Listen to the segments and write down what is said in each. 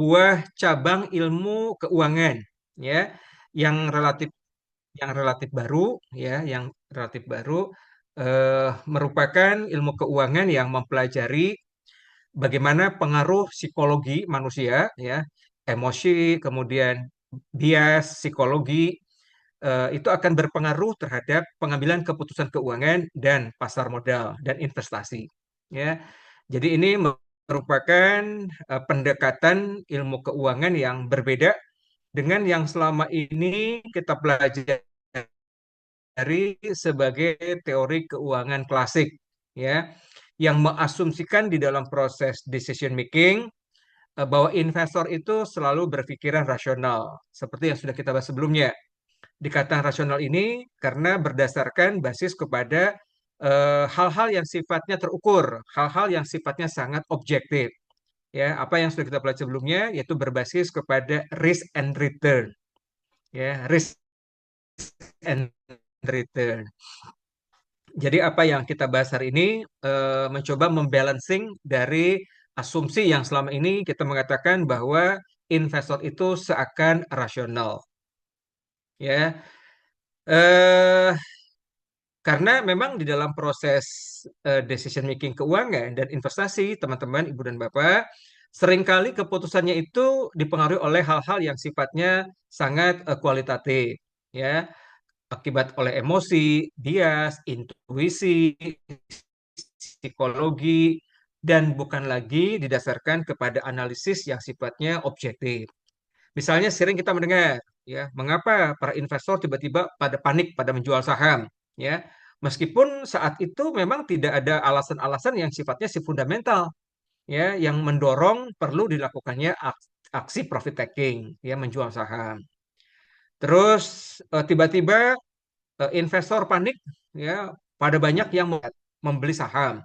sebuah cabang ilmu keuangan, ya, yang relatif baru, ya, yang relatif baru, merupakan ilmu keuangan yang mempelajari bagaimana pengaruh psikologi manusia, ya, emosi, kemudian bias psikologi, itu akan berpengaruh terhadap pengambilan keputusan keuangan dan pasar modal dan investasi. Ya, jadi ini merupakan pendekatan ilmu keuangan yang berbeda dengan yang selama ini kita pelajari sebagai teori keuangan klasik, ya, yang mengasumsikan di dalam proses decision making bahwa investor itu selalu berpikiran rasional, seperti yang sudah kita bahas sebelumnya. Dikatakan rasional ini karena berdasarkan basis kepada hal-hal yang sifatnya terukur, hal-hal yang sifatnya sangat objektif. Ya, apa yang sudah kita pelajari sebelumnya yaitu berbasis kepada risk and return. Ya, risk and return. Jadi apa yang kita bahas hari ini mencoba membalancing dari asumsi yang selama ini kita mengatakan bahwa investor itu seakan rasional. Ya, eh, karena memang di dalam proses decision making keuangan dan investasi, teman-teman, Ibu dan Bapak, seringkali keputusannya itu dipengaruhi oleh hal-hal yang sifatnya sangat kualitatif, ya, akibat oleh emosi, bias, intuisi, psikologi, dan bukan lagi didasarkan kepada analisis yang sifatnya objektif. Misalnya sering kita mendengar, ya, mengapa para investor tiba-tiba pada panik pada menjual saham, ya. Meskipun saat itu memang tidak ada alasan-alasan yang sifatnya si fundamental, ya, yang mendorong perlu dilakukannya aksi profit taking, ya, menjual saham. Terus tiba-tiba investor panik, ya, pada banyak yang membeli saham,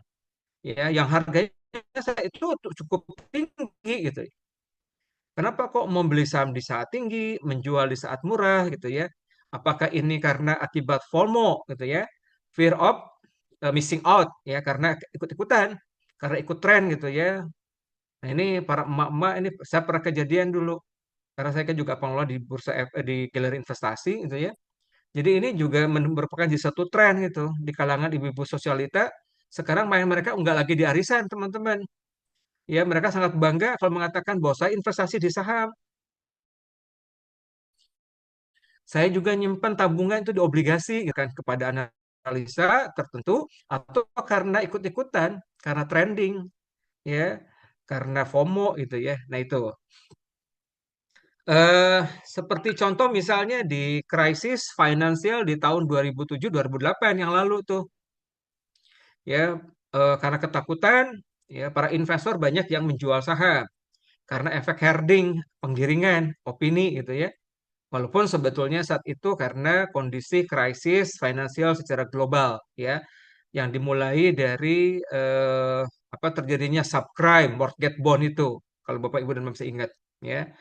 ya, yang harganya saat itu cukup tinggi gitu. Kenapa kok membeli saham di saat tinggi, menjual di saat murah gitu ya? Apakah ini karena akibat FOMO gitu ya? Fear of missing out, ya, karena ikut-ikutan, karena ikut tren gitu ya. Nah, ini para emak-emak ini saya pernah kejadian dulu karena saya kan juga pengelola di di galeri investasi gitu ya. Jadi ini juga merupakan di satu tren gitu di kalangan ibu-ibu sosialita. Sekarang main mereka nggak lagi di arisan, teman-teman. Ya, mereka sangat bangga kalau mengatakan bahwa saya investasi di saham. Saya juga nyimpan tabungan itu di obligasi gitu kan kepada analisa tertentu atau karena ikut-ikutan, karena trending, ya, karena FOMO gitu ya. Nah, itu eh seperti contoh misalnya di krisis finansial di tahun 2007-2008 yang lalu tuh, ya, karena ketakutan, ya, para investor banyak yang menjual saham karena efek herding, penggiringan opini gitu ya. Walaupun sebetulnya saat itu karena kondisi krisis finansial secara global, ya, yang dimulai dari apa terjadinya subprime mortgage bond itu, kalau Bapak Ibu dan masih ingat, ya.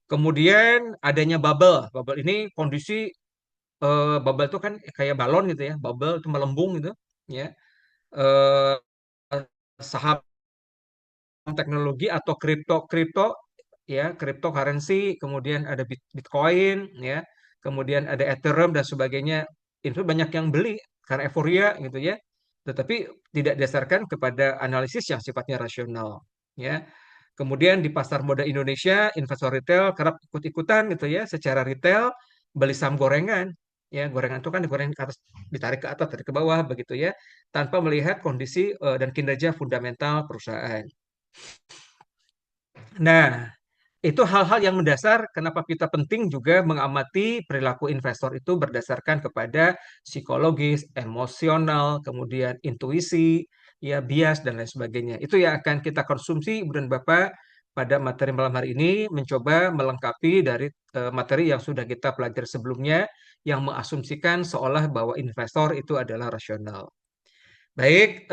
Kemudian adanya bubble. Bubble ini kondisi bubble itu kan kayak balon gitu ya, bubble itu melembung gitu, ya. Eh, Saham teknologi atau kripto ya, cryptocurrency, kemudian ada Bitcoin, ya, kemudian ada Ethereum dan sebagainya. Itu banyak yang beli karena euforia gitu ya. Tetapi tidak didasarkan kepada analisis yang sifatnya rasional, ya. Kemudian di pasar modal Indonesia, investor retail kerap ikut-ikutan gitu ya, secara retail beli saham gorengan. Ya, gorengan itu kan digoreng ke atas, ditarik ke atas, tarik ke bawah begitu ya, tanpa melihat kondisi dan kinerja fundamental perusahaan. Nah, itu hal-hal yang mendasar kenapa kita penting juga mengamati perilaku investor itu berdasarkan kepada psikologis, emosional, kemudian intuisi, ya, bias dan lain sebagainya. Itu yang akan kita konsumsi Ibu dan Bapak pada materi malam hari ini, mencoba melengkapi dari materi yang sudah kita pelajari sebelumnya yang mengasumsikan seolah bahwa investor itu adalah rasional. Baik,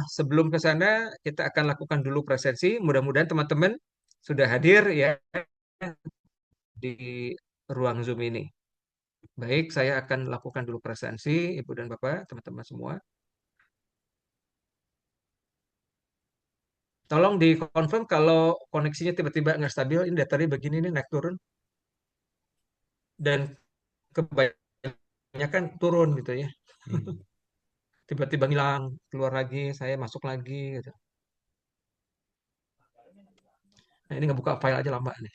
sebelum ke sana kita akan lakukan dulu presensi. Mudah-mudahan teman-teman sudah hadir ya di ruang Zoom ini. Baik, saya akan lakukan dulu presensi, Ibu dan Bapak, teman-teman semua. Tolong dikonfirm kalau koneksinya tiba-tiba nggak stabil. Ini dari tadi begini nih naik turun dan kebanyakan turun gitu ya. Hmm. Tiba-tiba hilang, keluar lagi, saya masuk lagi gitu. Nah, ini ngebuka file aja lama nih.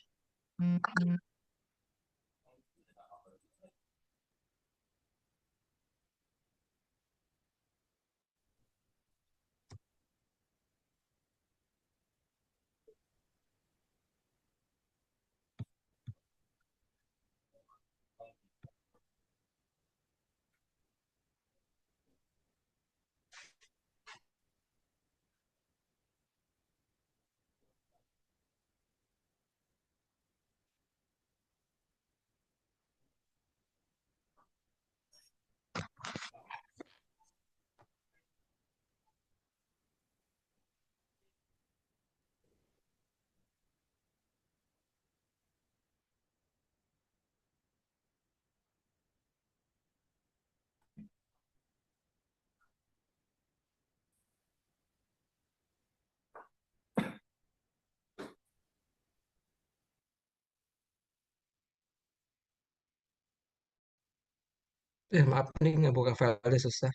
Maaf nih ngebuka file susah.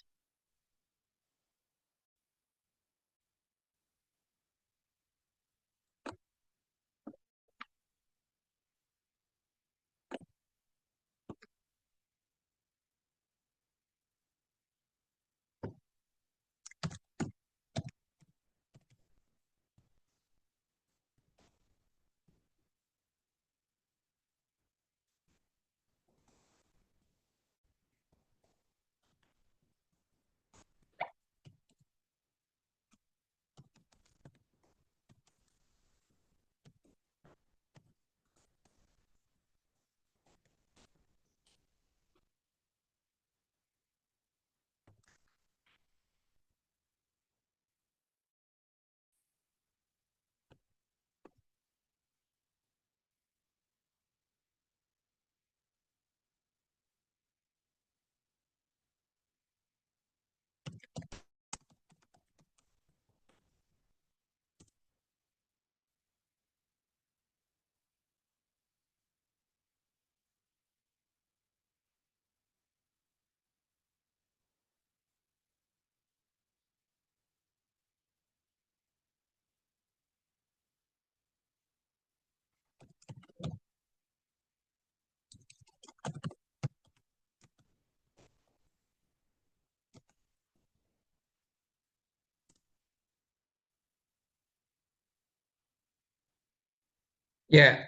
Ya,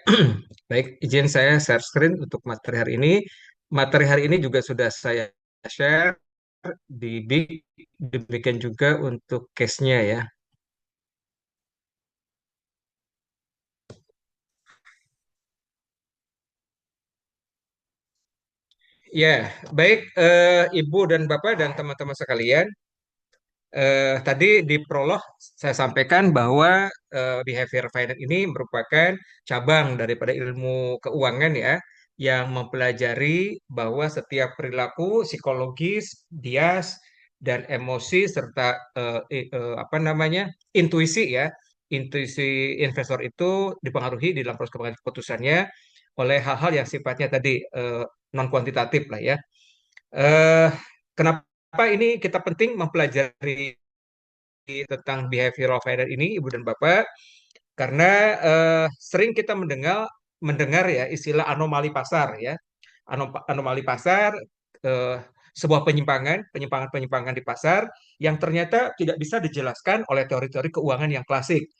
baik, izin saya share screen untuk materi hari ini. Materi hari ini juga sudah saya share di Big, demikian juga untuk case-nya ya. Ya, baik, Ibu dan Bapak dan teman-teman sekalian. Tadi di prolog saya sampaikan bahwa behavior finance ini merupakan cabang daripada ilmu keuangan ya, yang mempelajari bahwa setiap perilaku psikologis, bias, dan emosi serta apa namanya intuisi ya, intuisi investor itu dipengaruhi di dalam proses pengambilan keputusannya oleh hal-hal yang sifatnya tadi non kuantitatif lah ya. Eh, Kenapa ini kita penting mempelajari tentang behavioral finance ini, Ibu dan Bapak? Karena sering kita mendengar ya istilah anomali pasar ya. Anomali pasar, eh, sebuah penyimpangan-penyimpangan di pasar yang ternyata tidak bisa dijelaskan oleh teori-teori keuangan yang klasik.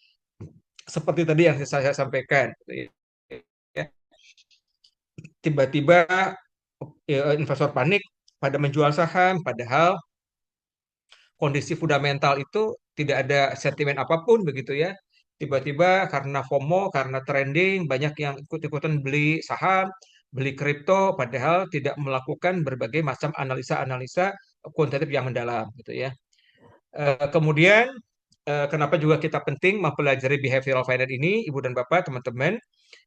Seperti tadi yang saya sampaikan, ya. Tiba-tiba investor panik pada menjual saham, padahal kondisi fundamental itu tidak ada sentimen apapun begitu ya. Tiba-tiba karena FOMO, karena trending, banyak yang ikut-ikutan beli saham, beli kripto, padahal tidak melakukan berbagai macam analisa-analisa kuantitatif yang mendalam gitu ya. Kemudian kenapa juga kita penting mempelajari behavioral finance ini, Ibu dan Bapak, teman-teman,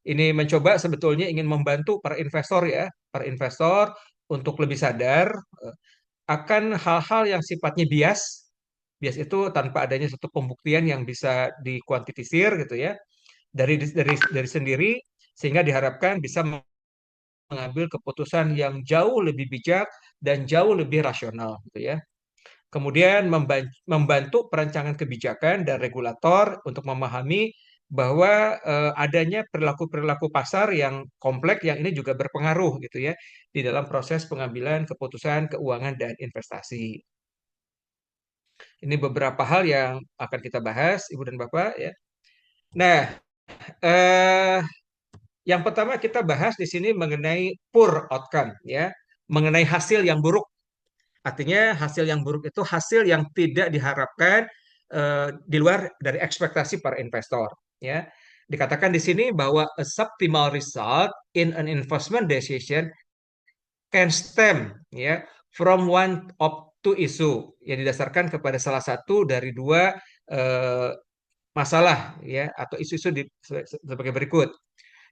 ini mencoba sebetulnya ingin membantu para investor ya, para investor untuk lebih sadar akan hal-hal yang sifatnya bias Bias itu tanpa adanya satu pembuktian yang bisa dikuantitisir gitu ya dari sendiri, sehingga diharapkan bisa mengambil keputusan yang jauh lebih bijak dan jauh lebih rasional gitu ya. Kemudian membantu perancangan kebijakan dan regulator untuk memahami bahwa adanya perilaku-perilaku pasar yang kompleks yang ini juga berpengaruh gitu ya di dalam proses pengambilan keputusan keuangan dan investasi. Ini beberapa hal yang akan kita bahas, Ibu dan Bapak ya. Nah, eh, yang pertama kita bahas di sini mengenai poor outcome ya, mengenai hasil yang buruk. Artinya hasil yang buruk itu hasil yang tidak diharapkan di luar dari ekspektasi para investor. Ya, dikatakan di sini bahwa a suboptimal result in an investment decision can stem ya from one of two issue yang didasarkan kepada salah satu dari dua eh, masalah ya atau isu-isu sebagai berikut.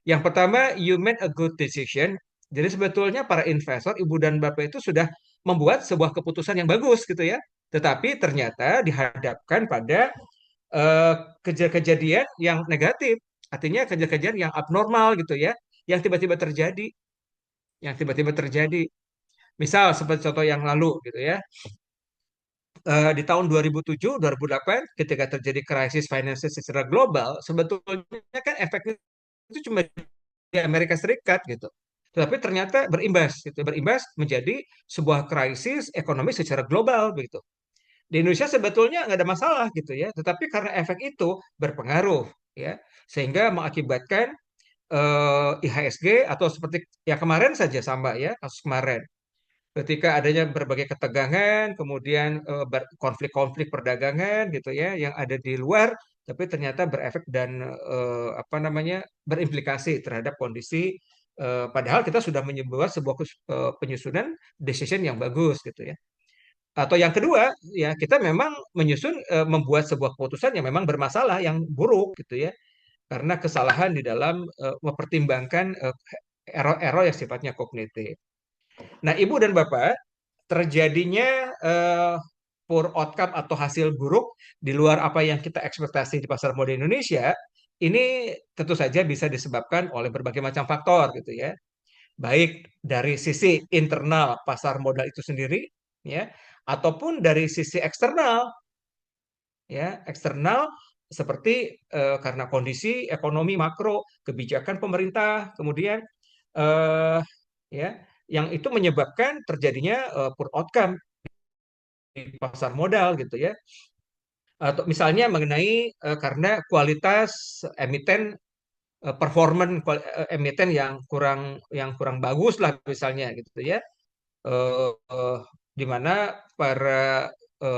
Yang pertama, you made a good decision. Jadi sebetulnya para investor, ibu dan bapak itu sudah membuat sebuah keputusan yang bagus gitu ya. Tetapi ternyata dihadapkan pada eh, kejadian yang negatif. Artinya kejadian yang abnormal gitu ya. Yang tiba-tiba terjadi. Yang tiba-tiba terjadi. Misal seperti contoh yang lalu gitu ya. Di tahun 2007, 2008 ketika terjadi krisis finansial secara global, sebetulnya kan efeknya itu cuma di Amerika Serikat gitu. Tetapi ternyata berimbas gitu, berimbas menjadi sebuah krisis ekonomi secara global begitu. Di Indonesia sebetulnya nggak ada masalah gitu ya, tetapi karena efek itu berpengaruh ya, sehingga mengakibatkan IHSG atau seperti ya kemarin saja sama ya kasus kemarin ketika adanya berbagai ketegangan, kemudian konflik-konflik perdagangan gitu ya yang ada di luar, tapi ternyata berefek dan apa namanya berimplikasi terhadap kondisi. Padahal kita sudah membuat sebuah penyusunan decision yang bagus gitu ya. Atau yang kedua, ya kita memang membuat sebuah keputusan yang memang bermasalah, yang buruk gitu ya, karena kesalahan di dalam mempertimbangkan error-error yang sifatnya kognitif. Nah, Ibu dan Bapak, terjadinya eh, poor outcome atau hasil buruk di luar apa yang kita ekspektasi di pasar modal Indonesia, ini tentu saja bisa disebabkan oleh berbagai macam faktor gitu ya. Baik dari sisi internal pasar modal itu sendiri ya, ataupun dari sisi eksternal ya, eksternal seperti karena kondisi ekonomi makro, kebijakan pemerintah, kemudian eh, ya yang itu menyebabkan terjadinya poor outcome di pasar modal gitu ya. Atau misalnya mengenai karena kualitas emiten emiten yang kurang bagus lah misalnya gitu ya. Eh, eh, di mana para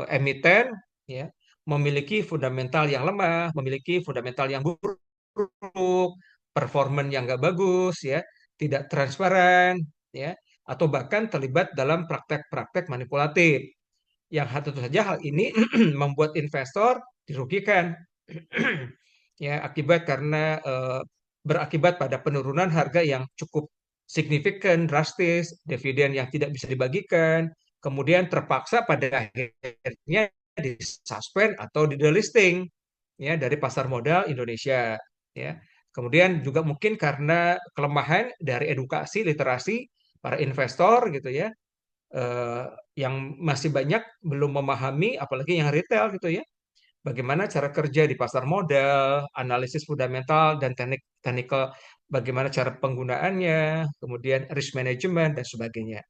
emiten ya memiliki fundamental yang lemah, memiliki fundamental yang buruk, performan yang nggak bagus ya, tidak transparan ya, atau bahkan terlibat dalam praktek-praktek manipulatif yang tentu saja hal ini membuat investor dirugikan ya akibat karena berakibat pada penurunan harga yang cukup signifikan, drastis, dividen yang tidak bisa dibagikan, kemudian terpaksa pada akhirnya disuspend atau di delisting ya dari pasar modal Indonesia ya. Kemudian juga mungkin karena kelemahan dari edukasi literasi para investor gitu ya eh, yang masih banyak belum memahami apalagi yang retail gitu ya bagaimana cara kerja di pasar modal, analisis fundamental dan teknikal, bagaimana cara penggunaannya, kemudian risk management dan sebagainya.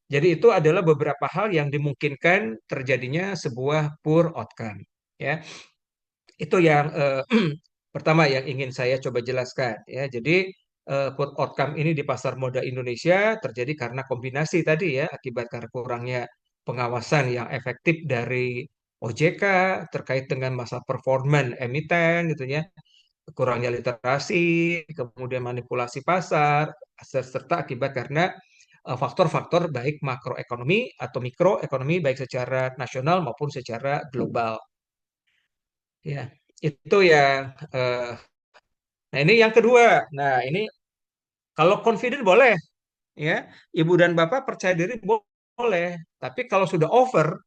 Jadi itu adalah beberapa hal yang dimungkinkan terjadinya sebuah poor outcome. Ya, itu yang pertama yang ingin saya coba jelaskan. Ya, jadi poor outcome ini di pasar modal Indonesia terjadi karena kombinasi tadi ya, akibat karena kurangnya pengawasan yang efektif dari OJK terkait dengan masa performan emiten gitu ya, kurangnya literasi, kemudian manipulasi pasar, serta akibat karena faktor-faktor baik makroekonomi atau mikroekonomi baik secara nasional maupun secara global. Ya, itu yang nah ini yang kedua. Nah, ini kalau confident boleh ya. Ibu dan Bapak percaya diri boleh. Tapi kalau sudah over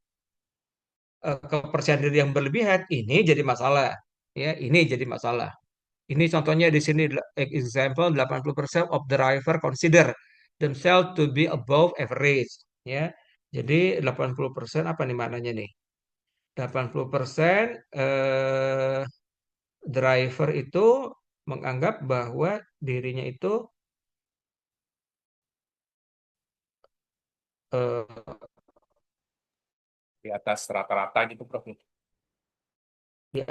kepercayaan diri yang berlebihan, ini jadi masalah. Ya, ini jadi masalah. Ini contohnya di sini example 80% of driver consider themselves to be above average, ya. Jadi 80% apa nih maknanya nih? 80% driver itu menganggap bahwa dirinya itu eh, Di atas rata-rata gitu, Prof. di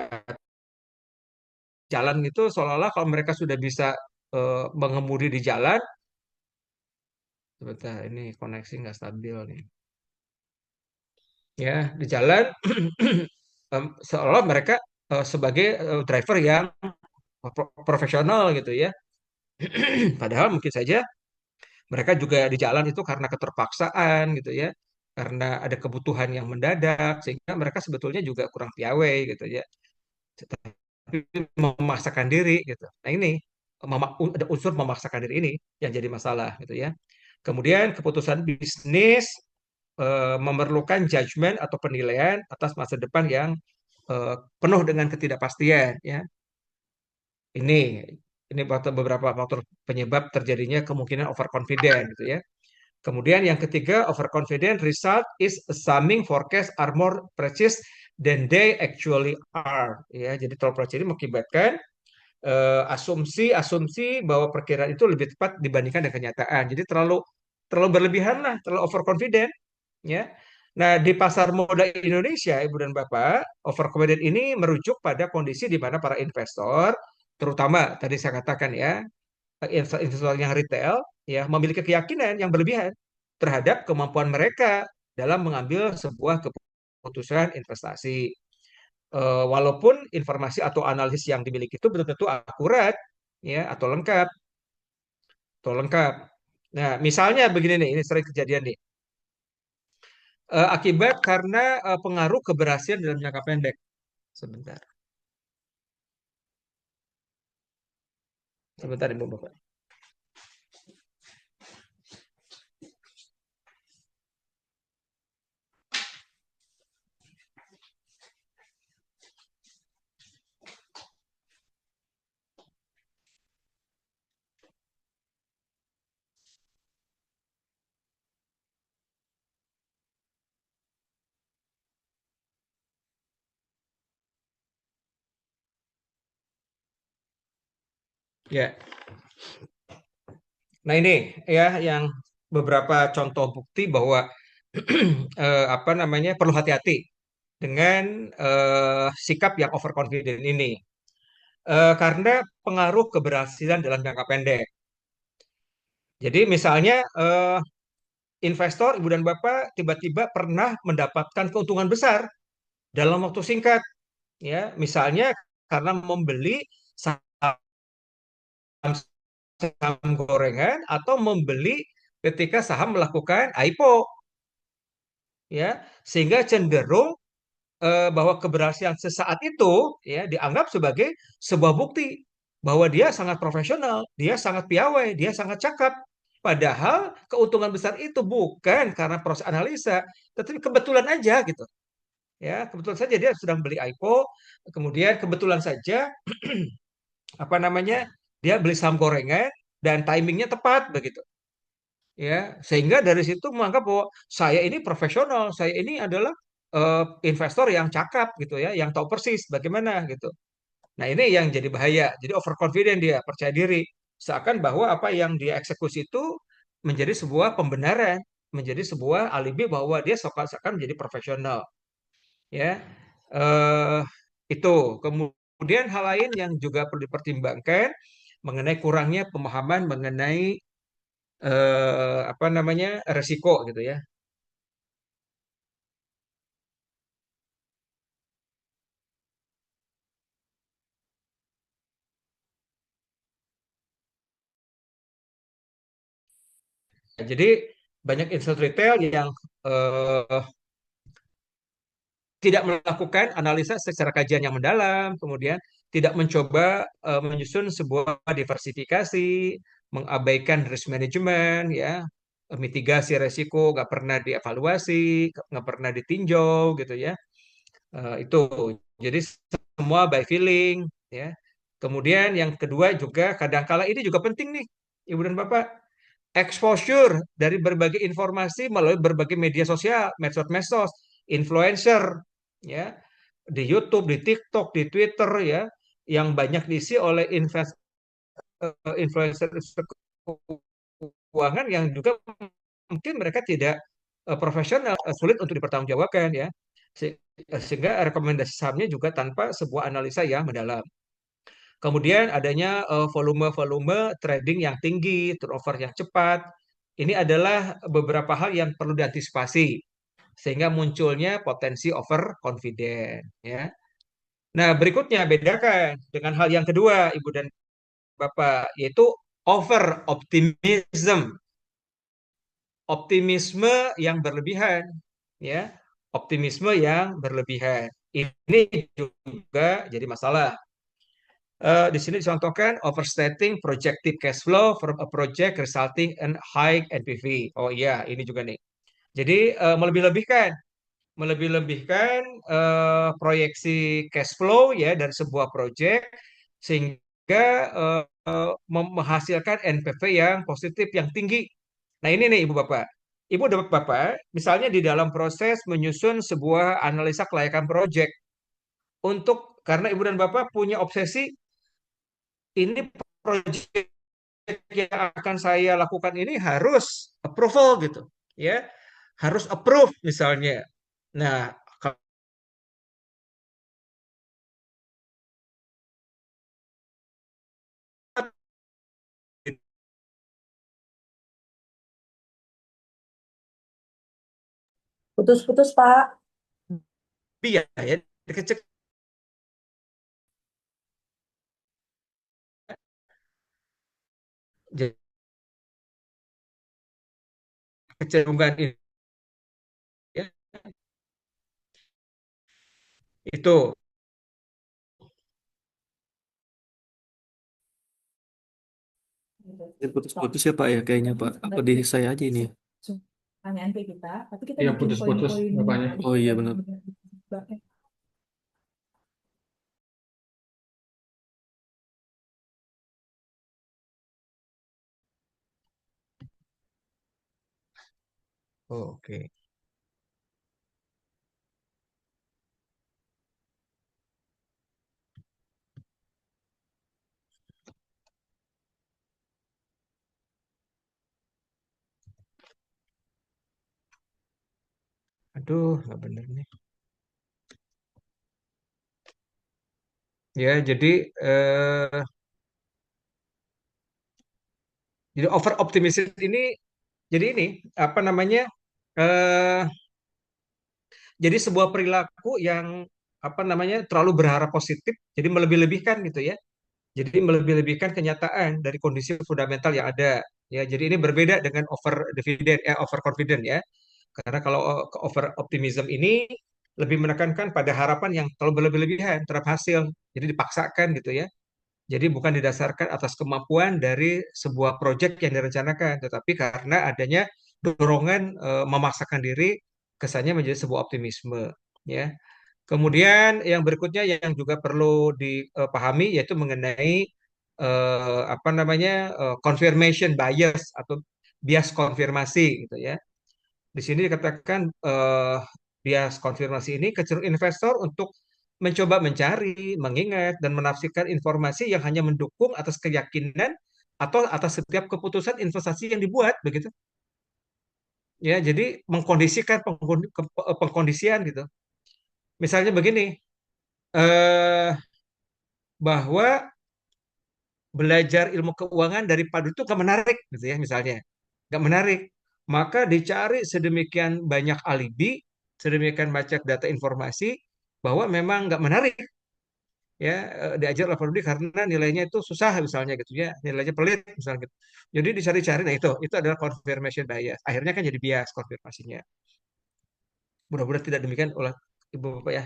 jalan itu seolah-olah kalau mereka sudah bisa mengemudi di jalan, sebentar ini koneksi nggak stabil nih. Ya, di jalan seolah mereka sebagai driver yang profesional gitu ya. Padahal mungkin saja mereka juga di jalan itu karena keterpaksaan gitu ya, karena ada kebutuhan yang mendadak sehingga mereka sebetulnya juga kurang piawai gitu ya. Tapi memaksakan diri gitu. Nah ini ada unsur memaksakan diri ini yang jadi masalah gitu ya. Kemudian keputusan bisnis memerlukan judgement atau penilaian atas masa depan yang penuh dengan ketidakpastian ya. Ini ini beberapa faktor penyebab terjadinya kemungkinan overconfident gitu ya. Kemudian yang ketiga, overconfident result is assuming forecast are more precise than they actually are. Ya, jadi terlalu percaya ini mengakibatkan asumsi-asumsi bahwa perkiraan itu lebih tepat dibandingkan dengan kenyataan. Jadi terlalu terlalu berlebihan lah, terlalu overconfident. Ya. Nah, di pasar modal Indonesia, Ibu dan Bapak, overconfident ini merujuk pada kondisi di mana para investor, terutama tadi saya katakan ya, investor yang retail, ya memiliki keyakinan yang berlebihan terhadap kemampuan mereka dalam mengambil sebuah keputusan investasi. Walaupun informasi atau analisis yang dimiliki itu belum tentu akurat, ya atau lengkap. Nah, misalnya begini nih, ini sering kejadian nih. Akibat karena pengaruh keberhasilan dalam jangka pendek. Sebentar, sebentar Ibu Bapak. Ya, nah ini ya yang beberapa contoh bukti bahwa apa namanya perlu hati-hati dengan sikap yang overconfident ini. Karena pengaruh keberhasilan dalam jangka pendek. Jadi misalnya investor, Ibu dan Bapak tiba-tiba pernah mendapatkan keuntungan besar dalam waktu singkat, ya, misalnya karena membeli saham saham gorengan atau membeli ketika saham melakukan IPO, ya, sehingga cenderung bahwa keberhasilan sesaat itu ya dianggap sebagai sebuah bukti bahwa dia sangat profesional, dia sangat piawai, dia sangat cakap. Padahal keuntungan besar itu bukan karena proses analisa, tetapi kebetulan aja gitu. Ya, kebetulan saja dia sedang beli IPO, kemudian kebetulan saja apa namanya? Dia beli saham gorengan dan timingnya tepat begitu. Ya, sehingga dari situ menganggap bahwa saya ini profesional, saya ini adalah investor yang cakap gitu ya, yang tahu persis bagaimana gitu. Nah, ini yang jadi bahaya. Jadi overconfident dia, percaya diri. Seakan bahwa apa yang dia eksekusi itu menjadi sebuah pembenaran, menjadi sebuah alibi bahwa dia seakan menjadi profesional. Ya, eh, itu. Kemudian hal lain yang juga perlu dipertimbangkan mengenai kurangnya pemahaman mengenai apa namanya resiko gitu ya. Jadi banyak institusi retail yang eh, tidak melakukan analisa secara kajian yang mendalam, kemudian tidak mencoba menyusun sebuah diversifikasi, mengabaikan risk management, ya, mitigasi resiko, nggak pernah dievaluasi, nggak pernah ditinjau, gitu ya. Itu. Jadi semua by feeling, ya. Kemudian yang kedua juga kadangkala ini juga penting nih, Ibu dan Bapak, exposure dari berbagai informasi melalui berbagai media sosial, medsos-medsos, influencer, ya, di YouTube, di TikTok, di Twitter, ya, yang banyak diisi oleh influencer keuangan yang juga mungkin mereka tidak profesional, sulit untuk dipertanggungjawabkan, ya. Sehingga rekomendasi sahamnya juga tanpa sebuah analisa yang mendalam. Kemudian adanya volume-volume trading yang tinggi, turnover yang cepat. Ini adalah beberapa hal yang perlu diantisipasi sehingga munculnya potensi over confident, ya. Nah, berikutnya bedakan dengan hal yang kedua, Ibu dan Bapak, yaitu over optimism, optimisme yang berlebihan, ya. Optimisme yang berlebihan. Ini juga jadi masalah. Di sini dicontohkan overstating projected cash flow from a project resulting in high NPV. Oh iya, ini juga nih. Jadi melebih-lebihkan proyeksi cash flow ya dari sebuah project sehingga menghasilkan NPV yang positif yang tinggi. Nah, ini nih Ibu Bapak. Ibu dan Bapak, misalnya di dalam proses menyusun sebuah analisa kelayakan project untuk karena Ibu dan Bapak punya obsesi ini proyek yang akan saya lakukan ini harus approval gitu, ya, harus approve misalnya. Nah, kalau Putus-putus, Pak. biaya dikecek kecenderungan ini, ya, itu Putus-putus ya Pak ya kayaknya Pak. Apa di saya aja ini ya? Pertanyaan ke kita, tapi kita Yang bikin putus-putus poin-poin. bapaknya. Oh iya benar. oke. Aduh, nggak bener nih. Ya, eh, jadi over optimism ini jadi ini apa namanya? eh jadi sebuah perilaku yang apa namanya terlalu berharap positif, jadi melebih-lebihkan gitu ya. Jadi melebih-lebihkan kenyataan dari kondisi fundamental yang ada. Ya, jadi ini berbeda dengan over confident ya. Karena kalau over optimism ini lebih menekankan pada harapan yang terlalu berlebih-lebihan terhadap hasil. Jadi dipaksakan gitu ya. Jadi bukan didasarkan atas kemampuan dari sebuah proyek yang direncanakan, tetapi karena adanya dorongan memaksakan diri kesannya menjadi sebuah optimisme, ya. Kemudian yang berikutnya yang juga perlu dipahami yaitu mengenai apa namanya confirmation bias atau bias konfirmasi gitu ya. Di sini dikatakan bias konfirmasi ini kecenderungan investor untuk mencoba mencari, mengingat, dan menafsirkan informasi yang hanya mendukung atas keyakinan atau atas setiap keputusan investasi yang dibuat, begitu. Ya, jadi mengkondisikan pengkondisian gitu. Misalnya begini, eh, bahwa belajar ilmu keuangan dari padu itu gak menarik, gitu ya, misalnya. Gak menarik. Maka dicari sedemikian banyak alibi, sedemikian banyak data informasi, bahwa memang nggak menarik ya diajar lapor budi karena nilainya itu susah misalnya gitu ya nilainya pelit misalnya gitu. Jadi dicari-cari, nah itu adalah confirmation bias, akhirnya kan jadi bias konfirmasinya. Mudah-mudahan tidak demikian oleh ibu bapak ya.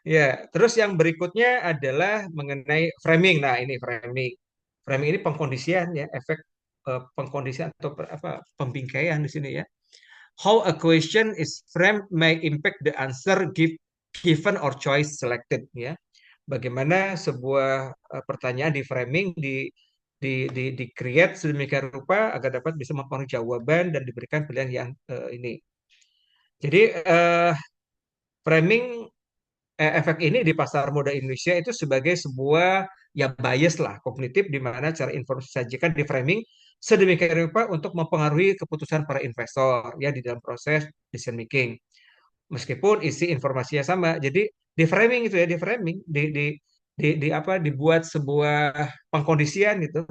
Ya, terus yang berikutnya adalah mengenai framing. Nah, ini framing. Framing ini pengkondisian ya, efek pengkondisian atau apa pembingkaian di sini ya. how a question is framed may impact the answer given or choice selected, ya. Bagaimana sebuah pertanyaan di framing, di create sedemikian rupa agar dapat bisa mempengaruhi jawaban dan diberikan pilihan yang ini. Jadi framing efek ini di pasar modal Indonesia itu sebagai sebuah ya bias lah kognitif di mana cara informasi disajikan di framing sedemikian rupa untuk mempengaruhi keputusan para investor ya di dalam proses decision making. Meskipun isi informasinya sama. Jadi di framing itu ya, di framing di apa dibuat sebuah pengkondisian gitu.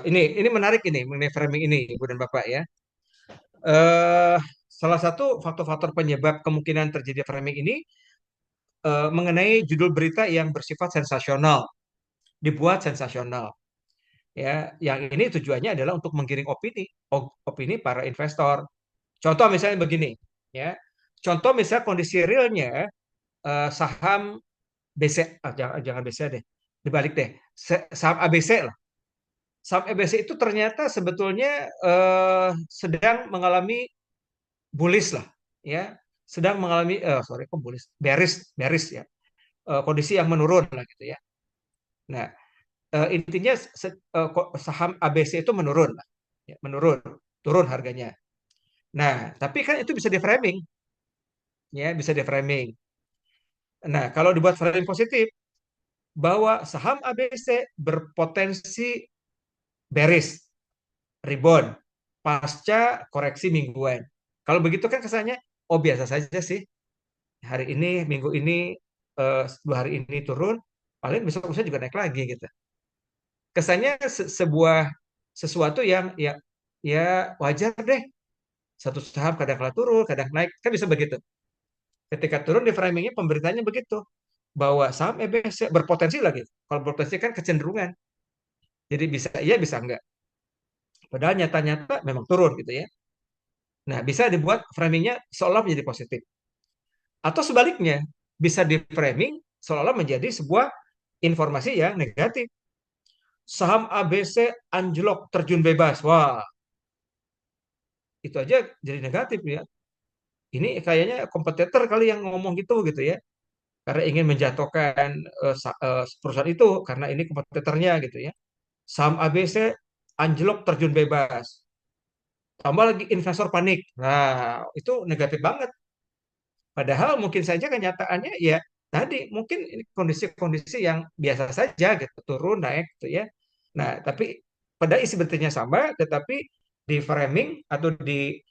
Ini menarik ini mengenai framing ini, Ibu dan Bapak ya. eh Salah satu faktor-faktor penyebab kemungkinan terjadi framing ini mengenai judul berita yang bersifat sensasional, dibuat sensasional. Ya, yang ini tujuannya adalah untuk menggiring opini para investor. Contoh misalnya begini, ya. Contoh misalnya kondisi realnya saham BC, jangan BC deh, dibalik deh, saham ABC lah. Saham ABC itu ternyata sebetulnya sedang mengalami bullish lah, ya, sedang mengalami sorry kok bullish, bearish ya, kondisi yang menurun lah gitu ya. Nah, intinya saham ABC itu menurun lah, ya, menurun, turun harganya. Nah, tapi kan itu bisa di framing, ya, bisa di framing. Nah, kalau dibuat framing positif bahwa saham ABC berpotensi bearish, rebound pasca koreksi mingguan. Kalau begitu kan kesannya, oh biasa saja sih. Hari ini, minggu ini, 2 hari ini turun, paling besok lusa juga naik lagi gitu. Kesannya sebuah sesuatu yang ya wajar deh. Satu saham kadang kala turun, kadang naik, kan bisa begitu. Ketika turun di framingnya pemberitanya begitu bahwa saham EBC berpotensi lagi. Kalau berpotensi kan kecenderungan. Jadi bisa iya bisa enggak. Padahal nyata-nyata memang turun gitu ya. Nah, bisa dibuat framingnya seolah menjadi positif. Atau sebaliknya, bisa di framing seolah menjadi sebuah informasi yang negatif. Saham ABC anjlok terjun bebas. Wah, itu aja jadi negatif ya. Ini kayaknya kompetitor kali yang ngomong gitu ya. Karena ingin menjatuhkan perusahaan itu karena ini kompetitornya gitu ya. Saham ABC anjlok terjun bebas. Tambah lagi investor panik. Nah, itu negatif banget. Padahal mungkin saja kenyataannya ya tadi mungkin ini kondisi-kondisi yang biasa saja gitu, turun naik gitu ya. Nah, tapi pada isi beritanya sama, tetapi di framing atau di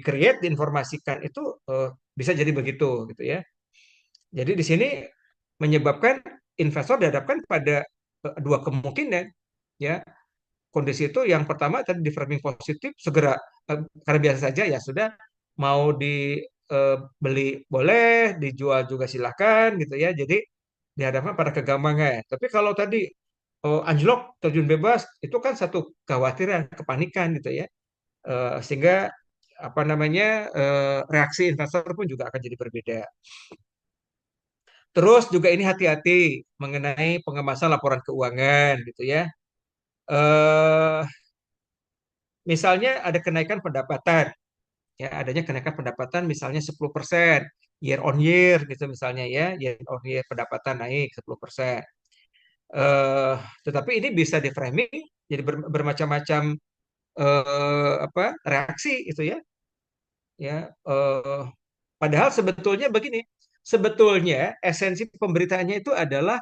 create, diinformasikan itu bisa jadi begitu gitu ya. Jadi di sini menyebabkan investor dihadapkan pada dua kemungkinan ya. Kondisi itu yang pertama tadi di framing positif segera karena biasa saja ya sudah mau dibeli boleh, dijual juga silakan gitu ya. Jadi dihadapkan pada kegampangan. Tapi kalau tadi anjlok terjun bebas itu kan satu kekhawatiran, kepanikan gitu ya. Sehingga apa namanya reaksi investor pun juga akan jadi berbeda. Terus juga ini hati-hati mengenai pengemasan laporan keuangan gitu ya. Eh Misalnya ada kenaikan pendapatan, ya adanya kenaikan pendapatan misalnya 10% year on year gitu misalnya ya, year on year pendapatan naik 10%. Eh Tetapi ini bisa di framing jadi bermacam-macam apa reaksi itu ya. Ya padahal sebetulnya begini, sebetulnya esensi pemberitaannya itu adalah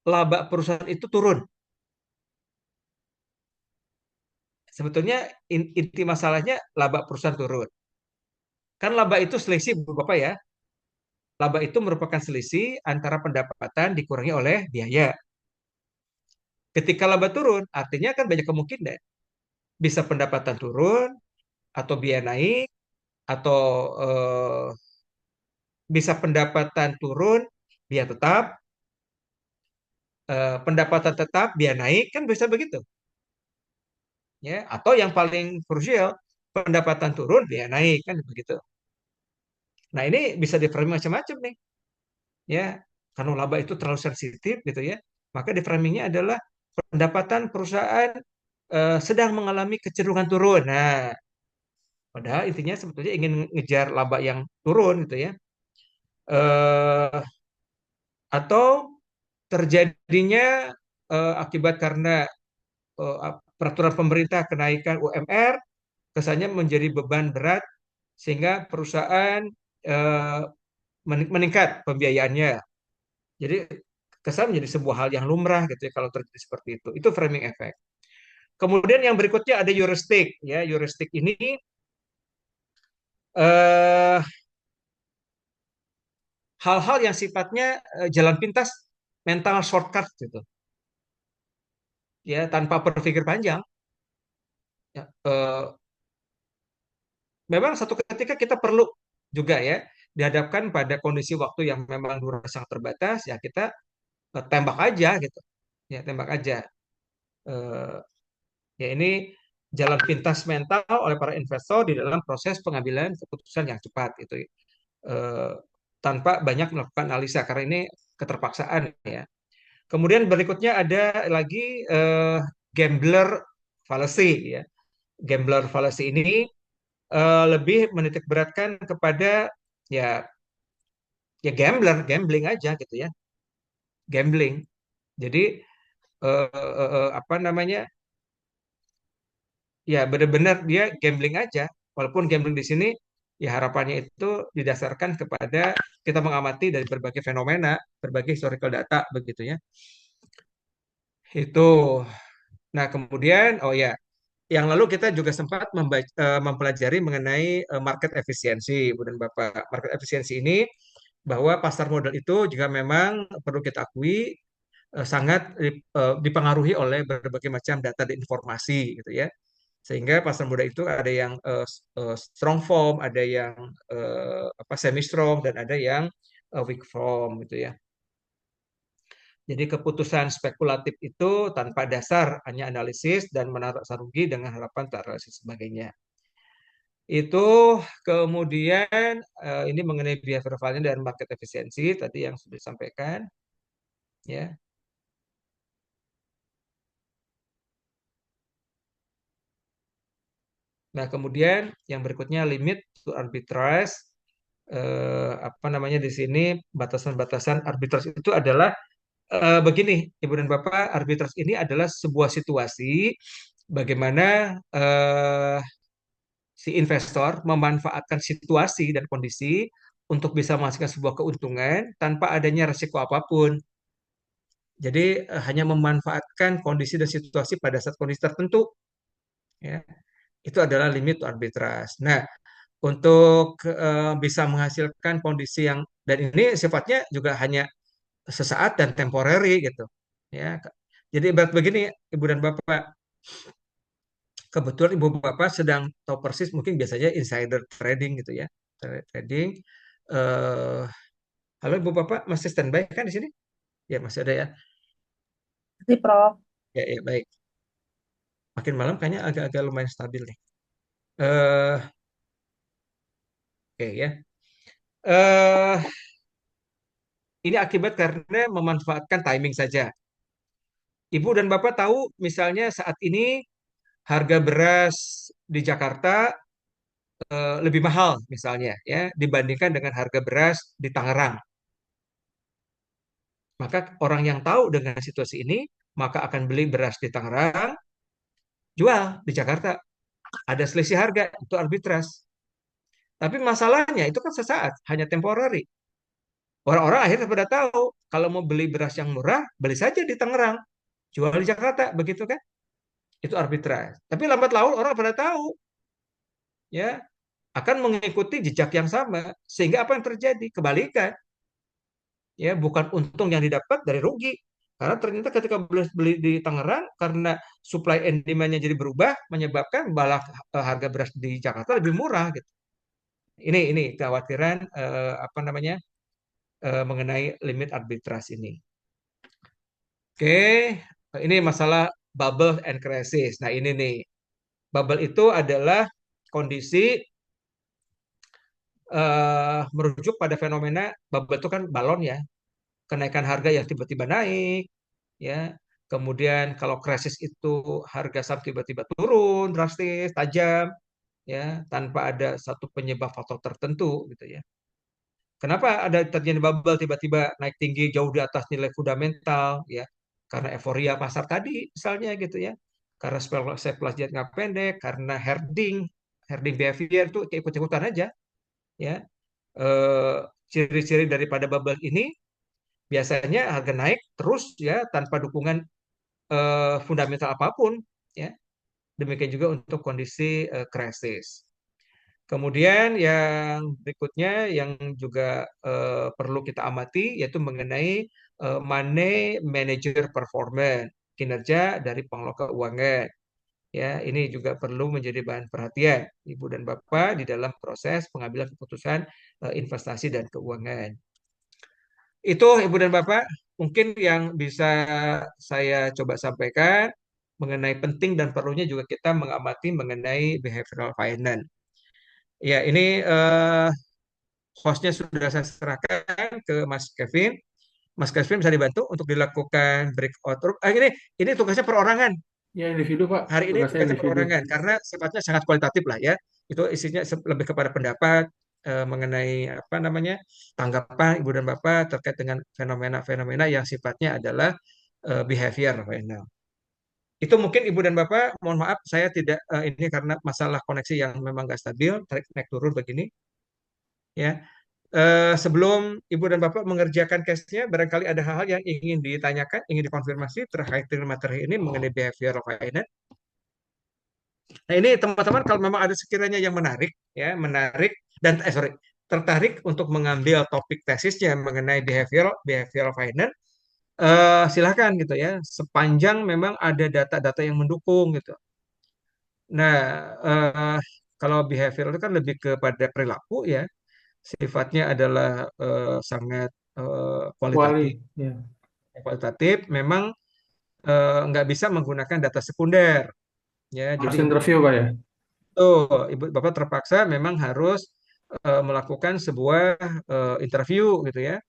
laba perusahaan itu turun. Sebetulnya inti masalahnya laba perusahaan turun. Kan laba itu selisih Bapak ya. Laba itu merupakan selisih antara pendapatan dikurangi oleh biaya. Ketika laba turun, artinya kan banyak kemungkinan. Bisa pendapatan turun, atau biaya naik, atau eh, bisa pendapatan turun, biaya tetap, pendapatan tetap, biaya naik, kan bisa begitu. Ya, atau yang paling krusial, pendapatan turun, biaya naik, kan begitu. Nah, ini bisa di framing macam-macam nih. Ya, karena laba itu terlalu sensitif gitu ya. Maka di framingnya adalah pendapatan perusahaan sedang mengalami kecenderungan turun. Nah, padahal intinya sebetulnya ingin ngejar laba yang turun gitu ya. Eh, atau terjadinya akibat karena peraturan pemerintah kenaikan UMR kesannya menjadi beban berat sehingga perusahaan eh, meningkat pembiayaannya. Jadi kesan menjadi sebuah hal yang lumrah gitu ya kalau terjadi seperti itu. Itu framing effect. Kemudian yang berikutnya ada heuristik ya. Heuristik ini eh, hal-hal yang sifatnya jalan pintas, mental shortcut gitu. Ya, tanpa berpikir panjang. Ya, memang satu ketika kita perlu juga ya dihadapkan pada kondisi waktu yang memang durasi sangat terbatas, ya kita tembak aja gitu. Ya, tembak aja. Eh, ya ini jalan pintas mental oleh para investor di dalam proses pengambilan keputusan yang cepat itu eh, tanpa banyak melakukan analisa karena ini keterpaksaan ya. Kemudian berikutnya ada lagi gambler fallacy ya. Gambler fallacy ini lebih menitik beratkan kepada ya gambling aja gitu ya, gambling. Jadi apa namanya? Ya benar-benar dia gambling aja. Walaupun gambling di sini ya harapannya itu didasarkan kepada kita mengamati dari berbagai fenomena, berbagai historical data begitu ya. Itu. Nah, kemudian oh ya, yang lalu kita juga sempat mempelajari mengenai market efisiensi, Ibu dan Bapak. Market efisiensi ini bahwa pasar modal itu juga memang perlu kita akui sangat dipengaruhi oleh berbagai macam data dan informasi gitu ya. Sehingga pasar modal itu ada yang strong form, ada yang apa semi strong dan ada yang weak form gitu ya. Jadi keputusan spekulatif itu tanpa dasar, hanya analisis dan menaruh rugi dengan harapan tak realisasi sebagainya. Itu kemudian ini mengenai behavior value dan market efisiensi tadi yang sudah disampaikan ya. Nah, kemudian yang berikutnya limit to arbitrage apa namanya di sini batasan-batasan arbitrage itu adalah begini, Ibu dan Bapak, arbitrage ini adalah sebuah situasi bagaimana si investor memanfaatkan situasi dan kondisi untuk bisa menghasilkan sebuah keuntungan tanpa adanya resiko apapun. Jadi hanya memanfaatkan kondisi dan situasi pada saat kondisi tertentu, ya. Itu adalah limit arbitrage. Nah, untuk bisa menghasilkan kondisi yang dan ini sifatnya juga hanya sesaat dan temporary gitu, ya. Jadi ibarat begini, Ibu dan Bapak, kebetulan Ibu Bapak sedang tahu persis mungkin biasanya insider trading gitu ya. Trading. Eh, halo Ibu Bapak, masih standby kan di sini? Ya masih ada ya. Jadi, Prof. Ya, ya baik. Makin malam kayaknya agak-agak lumayan stabil nih. Eh, oke ya. Eh, ini akibat karena memanfaatkan timing saja. Ibu dan Bapak tahu misalnya saat ini harga beras di Jakarta lebih mahal misalnya ya dibandingkan dengan harga beras di Tangerang. Maka orang yang tahu dengan situasi ini maka akan beli beras di Tangerang, jual di Jakarta. Ada selisih harga, itu arbitrase. Tapi masalahnya itu kan sesaat, hanya temporary. Orang-orang akhirnya pada tahu kalau mau beli beras yang murah, beli saja di Tangerang, jual di Jakarta, begitu kan? Itu arbitrase. Tapi lambat laun orang pada tahu, ya akan mengikuti jejak yang sama, sehingga apa yang terjadi? Kebalikan, ya bukan untung yang didapat dari rugi. Karena ternyata ketika beli, beli di Tangerang, karena supply and demand-nya jadi berubah, menyebabkan malah harga beras di Jakarta lebih murah gitu. Ini kekhawatiran apa namanya mengenai limit arbitrase ini. Oke, ini masalah bubble and crisis. Nah ini nih, bubble itu adalah kondisi merujuk pada fenomena bubble itu kan balon ya, kenaikan harga yang tiba-tiba naik, ya. Kemudian kalau krisis itu harga saham tiba-tiba turun drastis, tajam, ya, tanpa ada satu penyebab faktor tertentu gitu ya. Kenapa ada terjadi bubble tiba-tiba naik tinggi jauh di atas nilai fundamental ya? Karena euforia pasar tadi misalnya gitu ya. Karena spekulasi jangka pendek, karena herding behavior itu ikut-ikutan aja ya. Eh, Ciri-ciri daripada bubble ini biasanya harga naik terus ya tanpa dukungan fundamental apapun ya. Demikian juga untuk kondisi krisis. Kemudian yang berikutnya yang juga perlu kita amati yaitu mengenai money manager performance, kinerja dari pengelola keuangan. Ya, ini juga perlu menjadi bahan perhatian Ibu dan Bapak di dalam proses pengambilan keputusan investasi dan keuangan. Itu Ibu dan Bapak mungkin yang bisa saya coba sampaikan mengenai penting dan perlunya juga kita mengamati mengenai behavioral finance. Ya, ini hostnya sudah saya serahkan ke Mas Kevin. Mas Kevin bisa dibantu untuk dilakukan breakout room. Ini tugasnya perorangan. Ya, individu, Pak. Hari ini Tugasnya tugasnya individu. perorangan karena sifatnya sangat kualitatif lah ya. Itu isinya lebih kepada pendapat mengenai apa namanya tanggapan Ibu dan Bapak terkait dengan fenomena-fenomena yang sifatnya adalah behavior final. Itu mungkin Ibu dan Bapak, mohon maaf saya tidak ini karena masalah koneksi yang memang nggak stabil, naik turun begini ya. Sebelum Ibu dan Bapak mengerjakan case-nya, barangkali ada hal-hal yang ingin ditanyakan, ingin dikonfirmasi terkait dengan materi ini mengenai behavioral finance. Nah ini teman-teman kalau memang ada sekiranya yang menarik, ya menarik dan sorry tertarik untuk mengambil topik tesisnya mengenai behavioral finance, silahkan gitu ya, sepanjang memang ada data-data yang mendukung gitu. Nah eh, kalau behavioral itu kan lebih kepada perilaku ya, sifatnya adalah sangat Wali. kualitatif. Ya. Kualitatif memang nggak bisa menggunakan data sekunder. Ya, jadi Harus ibu interview, Pak ya. ibu bapak terpaksa memang harus melakukan sebuah interview gitu ya,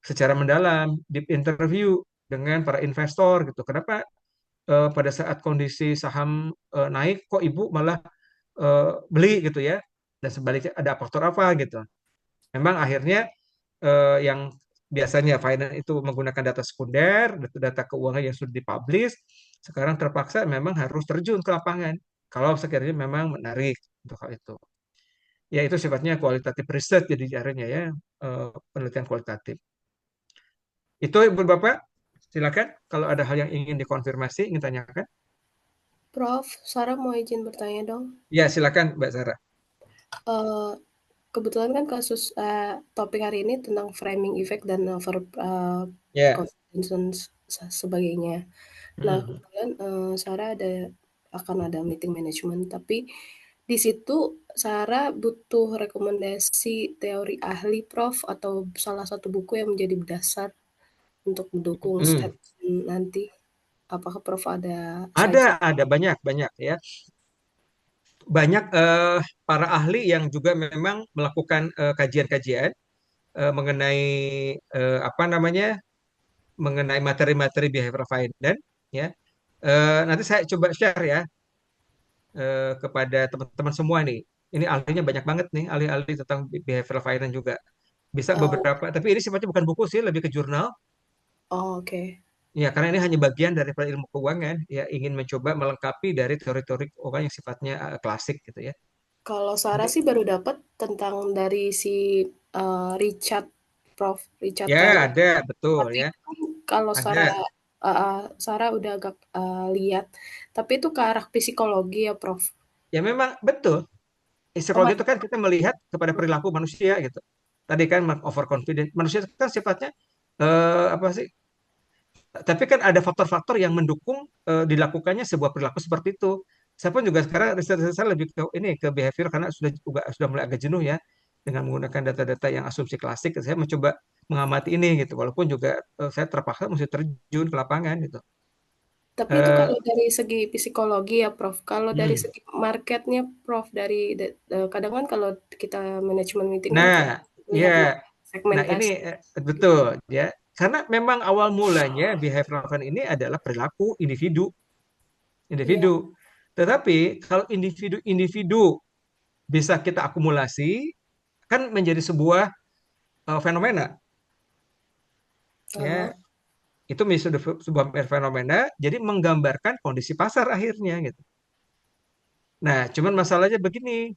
secara mendalam, deep interview dengan para investor gitu. Kenapa pada saat kondisi saham naik kok ibu malah beli gitu ya? Dan sebaliknya ada faktor apa gitu? Memang akhirnya yang biasanya finance itu menggunakan data sekunder, data keuangan yang sudah dipublish, sekarang terpaksa memang harus terjun ke lapangan kalau sekiranya memang menarik untuk hal itu. Ya itu sifatnya kualitatif research jadi caranya ya, penelitian kualitatif. Itu Ibu Bapak, silakan kalau ada hal yang ingin dikonfirmasi, ingin tanyakan. Prof, Sarah mau izin bertanya dong. Ya silakan Mbak Sarah. Eh, Kebetulan kan kasus topik hari ini tentang framing effect dan over Ya. confidence sebagainya. Nah, Mm. kebetulan Sarah akan ada meeting management, tapi di situ Sarah butuh rekomendasi teori ahli Prof atau salah satu buku yang menjadi dasar untuk mendukung Mm. statement nanti. Apakah Prof ada Ada banyak banyak ya. Banyak para ahli yang juga memang melakukan kajian-kajian mengenai apa namanya mengenai materi-materi behavioral finance ya. Nanti saya coba share ya kepada teman-teman semua nih. Ini ahlinya banyak banget nih, ahli-ahli tentang behavioral finance juga. Bisa Oh, beberapa, tapi ini sifatnya bukan buku sih, lebih ke jurnal. oke. Ya, karena ini hanya bagian dari ilmu keuangan, ya ingin mencoba melengkapi dari teori-teori keuangan yang sifatnya klasik gitu ya. Kalau Sarah Ini- sih baru dapat tentang dari si Richard, Prof. Richard Ya, Thaler. ada betul Tapi ya, itu kan kalau Sarah ada. Sarah udah agak lihat, tapi itu ke arah psikologi ya, Prof. Ya memang betul. Oh, Psikologi itu kan kita melihat kepada perilaku manusia gitu. Tadi kan overconfident. Manusia itu kan sifatnya apa sih? Tapi kan ada faktor-faktor yang mendukung dilakukannya sebuah perilaku seperti itu. Saya pun juga sekarang riset saya lebih ke ini ke behavior karena sudah mulai agak jenuh ya dengan menggunakan data-data yang asumsi klasik. Saya mencoba mengamati ini gitu. Walaupun juga saya terpaksa mesti terjun ke lapangan gitu. tapi itu Eh, kalau dari segi psikologi ya, Prof. Kalau dari hmm. segi marketnya, Prof, kadang kan kalau kita manajemen meeting kan Nah, kayak ya, lihat nah ini segmentasi. betul ya. karena memang awal mulanya behavioral finance ini adalah perilaku individu, Iya, individu. Tetapi kalau individu-individu bisa kita akumulasi, kan menjadi sebuah fenomena, ya. heeh. Itu menjadi sebuah fenomena, jadi menggambarkan kondisi pasar akhirnya gitu. Nah, cuman masalahnya begini,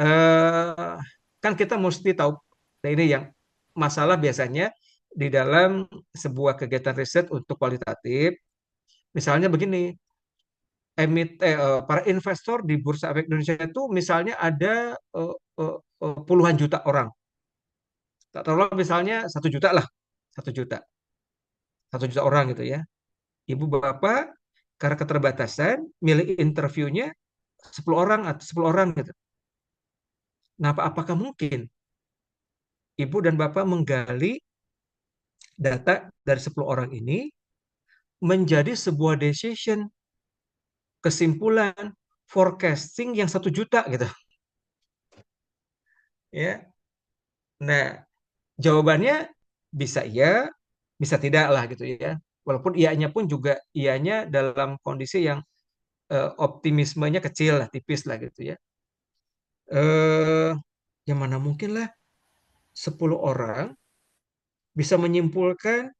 eh, kan kita mesti tahu, nah ini yang masalah biasanya di dalam sebuah kegiatan riset untuk kualitatif, misalnya begini, para investor di Bursa Efek Indonesia itu misalnya ada puluhan juta orang, tak tahu misalnya 1 juta lah, 1 juta, 1 juta orang gitu ya. Ibu bapak karena keterbatasan milih interviewnya 10 orang atau 10 orang gitu. Nah, apakah mungkin ibu dan bapak menggali data dari 10 orang ini menjadi sebuah decision, kesimpulan, forecasting yang 1 juta gitu ya. Nah, jawabannya bisa iya, bisa tidak lah gitu ya. Walaupun ianya pun juga ianya dalam kondisi yang optimismenya kecil lah, tipis lah gitu ya. Eh, yang mana mungkin lah 10 orang bisa menyimpulkan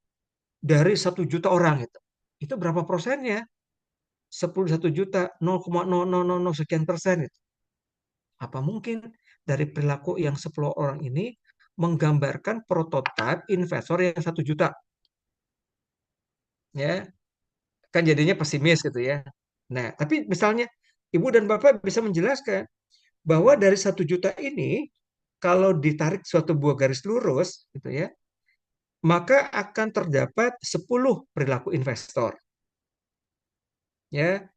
dari 1 juta orang itu. Itu berapa persennya? 10 1 juta, 0,0000 sekian persen itu. Apa mungkin dari perilaku yang 10 orang ini menggambarkan prototipe investor yang 1 juta? Ya, kan jadinya pesimis gitu ya. Nah, tapi misalnya ibu dan bapak bisa menjelaskan bahwa dari 1 juta ini kalau ditarik suatu buah garis lurus gitu ya, maka akan terdapat 10 perilaku investor. Ya,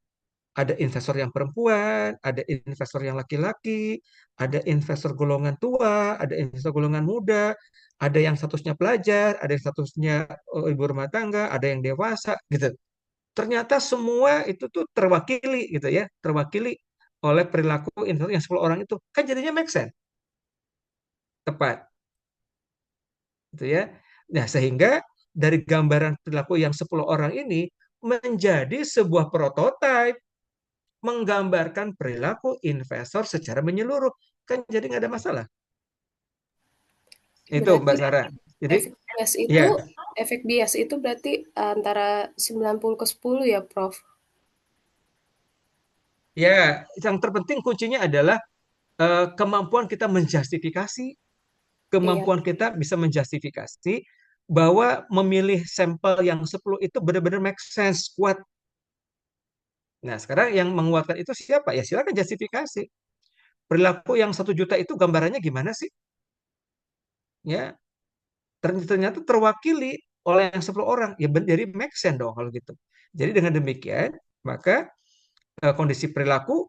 ada investor yang perempuan, ada investor yang laki-laki, ada investor golongan tua, ada investor golongan muda, ada yang statusnya pelajar, ada yang statusnya ibu rumah tangga, ada yang dewasa gitu. Ternyata semua itu tuh terwakili gitu ya, terwakili oleh perilaku investor yang 10 orang itu. Kan jadinya make sense, tepat gitu ya. Nah, sehingga dari gambaran perilaku yang 10 orang ini menjadi sebuah prototipe menggambarkan perilaku investor secara menyeluruh. Kan jadi nggak ada masalah. Itu Berarti Mbak Sarah. Jadi efek bias ya, itu efek bias itu berarti antara 90 ke 10 ya, Prof? ya yang terpenting kuncinya adalah kemampuan kita menjustifikasi, Iya, kemampuan kita bisa menjustifikasi bahwa memilih sampel yang 10 itu benar-benar make sense, kuat. Nah, sekarang yang menguatkan itu siapa? Ya silakan justifikasi. Perilaku yang 1 juta itu gambarannya gimana sih? Ya, ternyata terwakili oleh yang 10 orang. Ya jadi make sense dong kalau gitu. Jadi dengan demikian, maka kondisi perilaku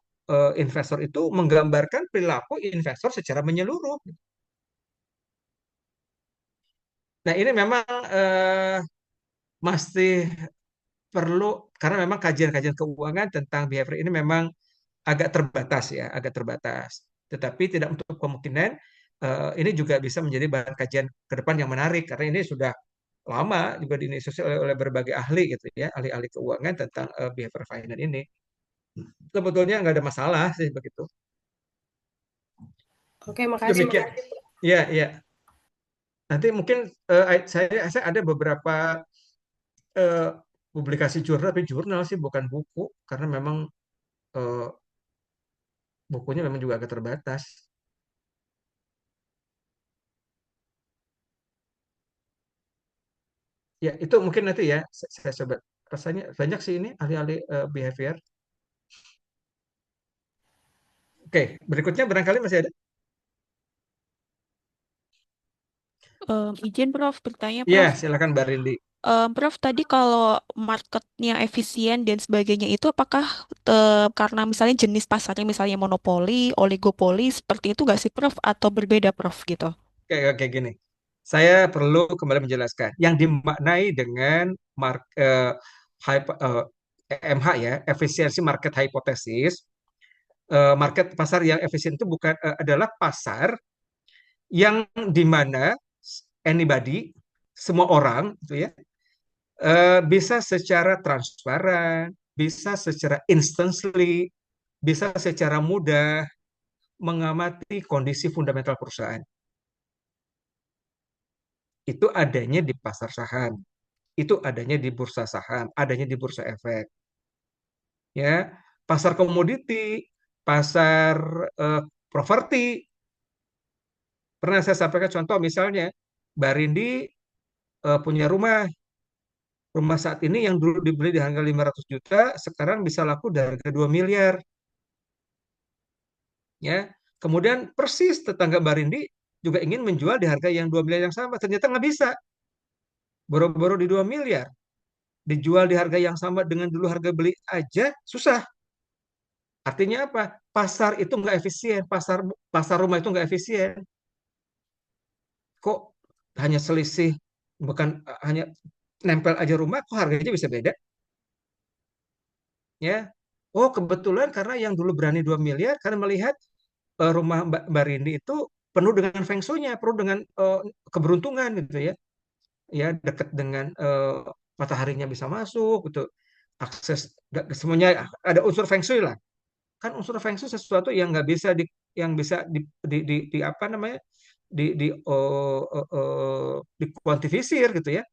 investor itu menggambarkan perilaku investor secara menyeluruh. Nah, ini memang masih perlu, karena memang kajian-kajian keuangan tentang behavior ini memang agak terbatas ya, agak terbatas. Tetapi tidak untuk kemungkinan ini juga bisa menjadi bahan kajian ke depan yang menarik karena ini sudah lama juga diinisiasi oleh berbagai ahli gitu ya, ahli-ahli keuangan tentang behavior finance ini. Sebetulnya nggak ada masalah sih begitu. oke, makasih. Demikian. Ya, ya. Nanti mungkin saya ada beberapa eh, publikasi jurnal, tapi jurnal sih bukan buku karena memang eh, bukunya memang juga agak terbatas. Ya, itu mungkin nanti ya saya coba. Rasanya banyak sih ini ahli-ahli behavior. Oke, berikutnya barangkali masih ada. Izin Prof, bertanya Ya, Prof. silakan Mbak Rindi. Prof, tadi kalau marketnya efisien dan sebagainya itu apakah karena misalnya jenis pasarnya misalnya monopoli, oligopoli, seperti itu nggak sih Prof? Atau berbeda Prof gitu? Kayak gini. Saya perlu kembali menjelaskan. Yang dimaknai dengan hypo- eh, EMH ya, efisiensi market hypothesis, market pasar yang efisien itu adalah pasar yang di mana anybody semua orang gitu ya, bisa secara transparan, bisa secara instantly, bisa secara mudah mengamati kondisi fundamental perusahaan. Itu adanya di pasar saham, itu adanya di bursa saham, adanya di bursa efek. Ya, pasar komoditi, pasar eh, properti. Pernah saya sampaikan contoh misalnya, Barindi punya rumah saat ini yang dulu dibeli di harga 500 juta, sekarang bisa laku di harga 2 miliar. Ya, kemudian persis tetangga Barindi juga ingin menjual di harga yang 2 miliar yang sama, ternyata nggak bisa. Boro-boro di 2 miliar. Dijual di harga yang sama dengan dulu harga beli aja susah. Artinya apa? Pasar itu nggak efisien, pasar pasar rumah itu nggak efisien. Kok hanya selisih, bukan hanya nempel aja rumah, kok harganya bisa beda? Ya, oh kebetulan karena yang dulu berani 2 miliar karena melihat rumah Mbak Rini itu penuh dengan feng shui-nya, penuh dengan keberuntungan gitu ya. Ya, dekat dengan mataharinya bisa masuk gitu. Akses semuanya ada unsur feng shui lah. Kan unsur feng shui sesuatu yang nggak bisa yang bisa di apa namanya? Dikuantifisir gitu ya.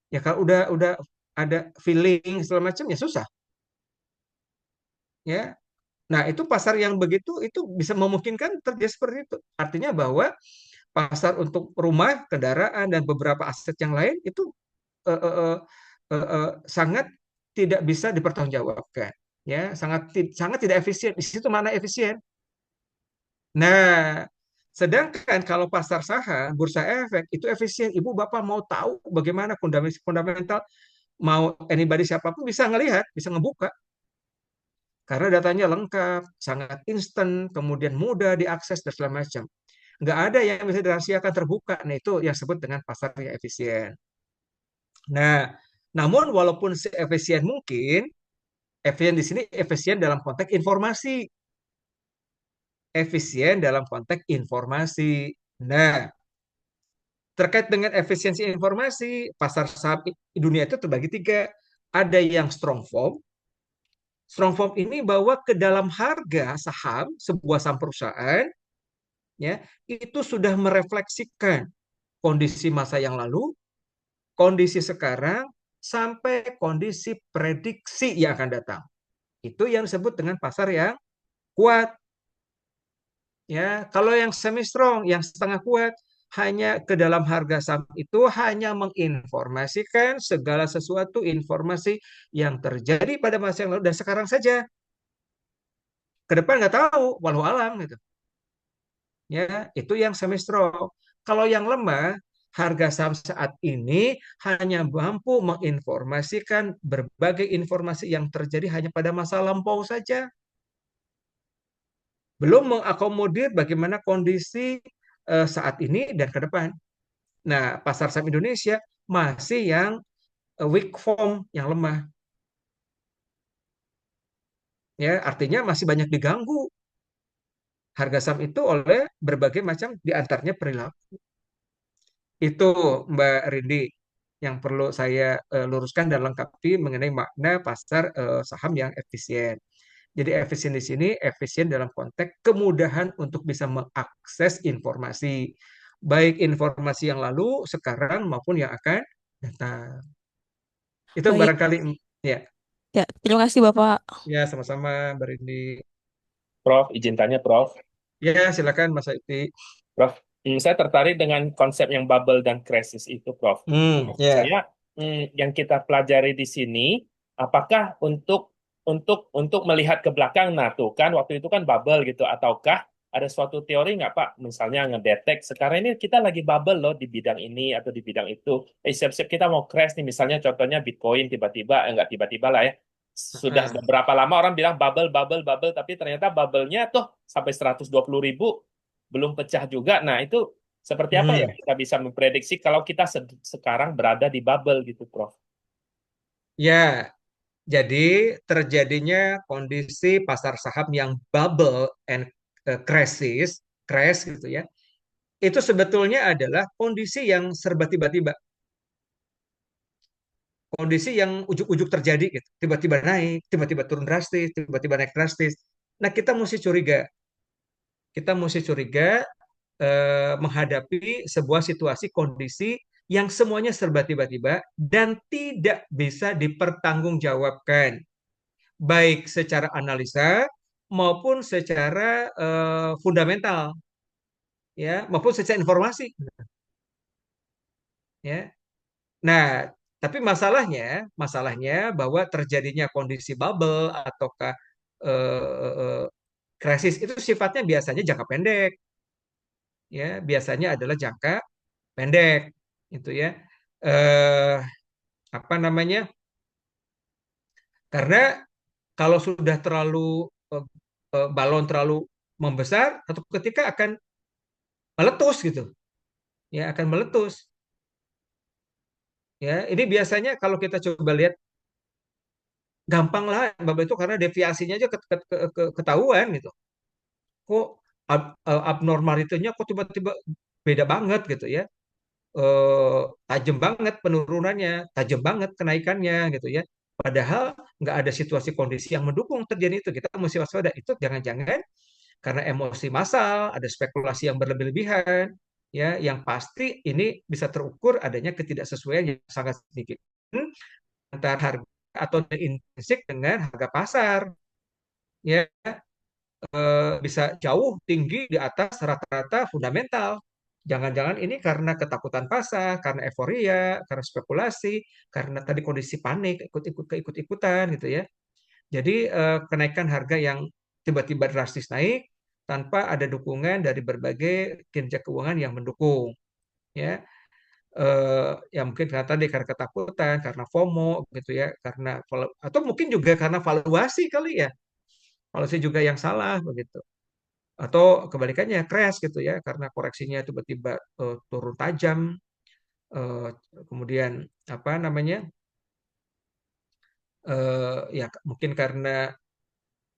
Ya kalau udah ada feeling segala macam ya susah ya. Nah, itu pasar yang begitu itu bisa memungkinkan terjadi seperti itu. Artinya bahwa pasar untuk rumah, kendaraan dan beberapa aset yang lain itu eh, eh, eh, sangat tidak bisa dipertanggungjawabkan. Ya, sangat tidak efisien. Di situ mana efisien? Nah, sedangkan kalau pasar saham, bursa efek itu efisien. Ibu Bapak mau tahu bagaimana fundamental, mau anybody siapapun bisa ngelihat, bisa ngebuka. Karena datanya lengkap, sangat instan, kemudian mudah diakses dan segala macam. Nggak ada yang bisa dirahasiakan terbuka. Nah, itu yang disebut dengan pasar yang efisien. Nah, namun walaupun seefisien mungkin, efisien di sini efisien dalam konteks informasi. Efisien dalam konteks informasi. Nah, terkait dengan efisiensi informasi, pasar saham di dunia itu terbagi tiga. Ada yang strong form. Strong form ini bahwa ke dalam harga saham, sebuah saham perusahaan, ya, itu sudah merefleksikan kondisi masa yang lalu, kondisi sekarang, sampai kondisi prediksi yang akan datang. Itu yang disebut dengan pasar yang kuat. Ya, kalau yang semi strong, yang setengah kuat, hanya ke dalam harga saham itu hanya menginformasikan segala sesuatu informasi yang terjadi pada masa yang lalu dan sekarang saja. Ke depan nggak tahu, walau alam gitu. Ya, itu yang semi strong. Kalau yang lemah, harga saham saat ini hanya mampu menginformasikan berbagai informasi yang terjadi hanya pada masa lampau saja. Belum mengakomodir bagaimana kondisi saat ini dan ke depan. Nah, pasar saham Indonesia masih yang weak form, yang lemah. Ya, artinya masih banyak diganggu harga saham itu oleh berbagai macam diantaranya perilaku. Itu Mbak Rindi yang perlu saya luruskan dan lengkapi mengenai makna pasar saham yang efisien. Jadi efisien di sini efisien dalam konteks kemudahan untuk bisa mengakses informasi, baik informasi yang lalu, sekarang maupun yang akan datang. Itu Baik, barangkali ya. ya, terima kasih Bapak. Ya, sama-sama Mbak Rindi. Prof, izin tanya, Prof. Ya, silakan Mas Saiti. Prof, saya tertarik dengan konsep yang bubble dan crisis itu, Prof. Ya. Saya yang kita pelajari di sini, apakah untuk melihat ke belakang, nah tuh kan waktu itu kan bubble gitu, ataukah ada suatu teori nggak Pak, misalnya ngedetek sekarang ini kita lagi bubble loh di bidang ini atau di bidang itu, siap-siap kita mau crash nih, misalnya contohnya Bitcoin tiba-tiba, nggak tiba-tiba lah ya, sudah Ah, beberapa lama orang bilang bubble, bubble, bubble, tapi ternyata bubble-nya tuh sampai 120.000 belum pecah juga. Nah, itu seperti apa ya hmm. kita bisa memprediksi kalau kita sekarang berada di bubble gitu, Prof? Ya, jadi terjadinya kondisi pasar saham yang bubble and crash gitu ya. Itu sebetulnya adalah kondisi yang serba tiba-tiba. kondisi yang ujuk-ujuk terjadi gitu. Tiba-tiba naik, tiba-tiba turun drastis, tiba-tiba naik drastis. Nah, kita mesti curiga. Kita mesti curiga menghadapi sebuah situasi kondisi yang semuanya serba tiba-tiba dan tidak bisa dipertanggungjawabkan, baik secara analisa maupun secara fundamental, ya, maupun secara informasi, ya. Nah, tapi masalahnya bahwa terjadinya kondisi bubble ataukah krisis itu sifatnya biasanya jangka pendek, ya, biasanya adalah jangka pendek, itu ya. Eh, apa namanya? Karena kalau sudah terlalu eh, balon terlalu membesar, satu ketika akan meletus gitu, ya akan meletus. Ya, ini biasanya kalau kita coba lihat gampang lah Bapak itu karena deviasinya aja ketahuan gitu. Kok abnormalitinya kok tiba-tiba beda banget gitu ya. Tajam banget penurunannya, tajam banget kenaikannya gitu ya. Padahal nggak ada situasi kondisi yang mendukung terjadi itu. Kita mesti waspada. Itu jangan-jangan karena emosi massal, ada spekulasi yang berlebih-lebihan, ya, yang pasti ini bisa terukur adanya ketidaksesuaian yang sangat sedikit antara harga atau intrinsik dengan harga pasar, ya, bisa jauh tinggi di atas rata-rata fundamental. Jangan-jangan ini karena ketakutan pasar, karena euforia, karena spekulasi, karena tadi kondisi panik, ikut-ikutan gitu ya. Jadi kenaikan harga yang tiba-tiba drastis naik tanpa ada dukungan dari berbagai kinerja keuangan yang mendukung, ya. Ya mungkin karena tadi karena ketakutan, karena FOMO gitu ya, karena atau mungkin juga karena valuasi kali ya, valuasi juga yang salah begitu. Atau kebalikannya crash gitu ya, karena koreksinya tiba-tiba turun tajam, eh, kemudian apa namanya, ya mungkin karena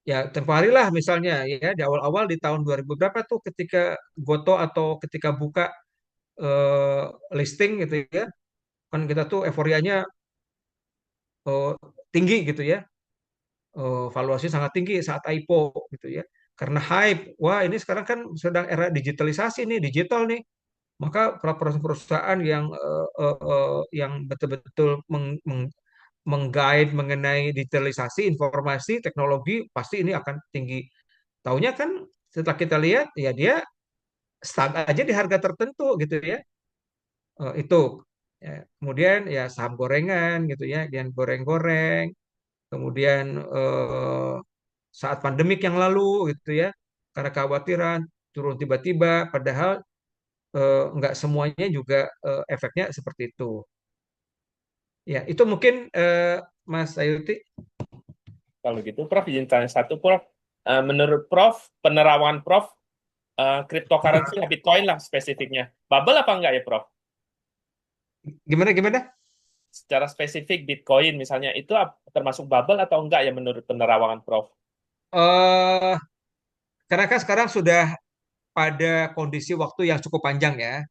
ya tempo hari lah misalnya ya di awal-awal di tahun 2000 berapa tuh ketika Goto atau ketika buka eh, listing gitu ya, kan kita tuh euforianya eh, tinggi gitu ya. Valuasi sangat tinggi saat IPO gitu ya, karena hype, wah ini sekarang kan sedang era digitalisasi nih, digital nih, maka perusahaan-perusahaan yang betul-betul mengguide mengenai digitalisasi informasi teknologi pasti ini akan tinggi. Taunya kan setelah kita lihat ya dia stuck aja di harga tertentu gitu ya. Itu ya. Kemudian ya saham gorengan gitu ya, yang goreng-goreng. Kemudian saat pandemik yang lalu gitu ya, karena kekhawatiran turun tiba-tiba, padahal nggak semuanya juga efeknya seperti itu. Ya, itu mungkin Mas Ayuti. Kalau gitu, Prof, izin tanya satu, Prof. Menurut Prof, penerawangan Prof, cryptocurrency ya Bitcoin lah spesifiknya. Bubble apa enggak ya, Prof? Gimana gimana? Secara spesifik Bitcoin misalnya, itu termasuk bubble atau enggak ya menurut penerawangan Prof? eh Karena kan sekarang sudah pada kondisi waktu yang cukup panjang ya,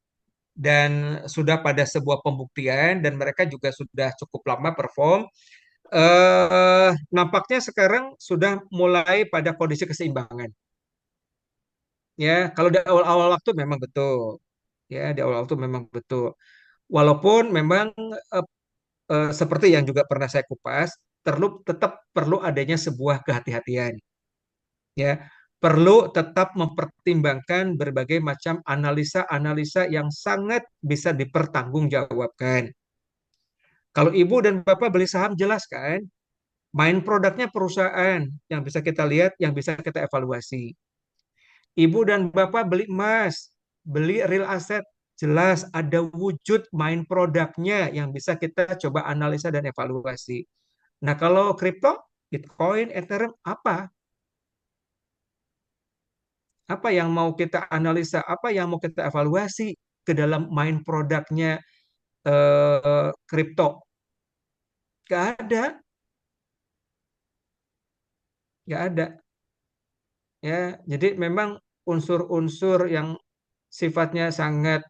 dan sudah pada sebuah pembuktian dan mereka juga sudah cukup lama perform. Nampaknya sekarang sudah mulai pada kondisi keseimbangan. Ya, kalau di awal-awal waktu memang betul. Ya, di awal waktu memang betul. Walaupun memang eh, seperti yang juga pernah saya kupas, tetap perlu adanya sebuah kehati-hatian. Ya, perlu tetap mempertimbangkan berbagai macam analisa-analisa yang sangat bisa dipertanggungjawabkan. Kalau ibu dan bapak beli saham jelas kan, main produknya perusahaan yang bisa kita lihat, yang bisa kita evaluasi. Ibu dan bapak beli emas, beli real asset, jelas ada wujud main produknya yang bisa kita coba analisa dan evaluasi. Nah, kalau kripto, Bitcoin, Ethereum, apa? Apa yang mau kita analisa? Apa yang mau kita evaluasi ke dalam main produknya kripto? Gak ada, gak ada. Ya, jadi memang unsur-unsur yang sifatnya sangat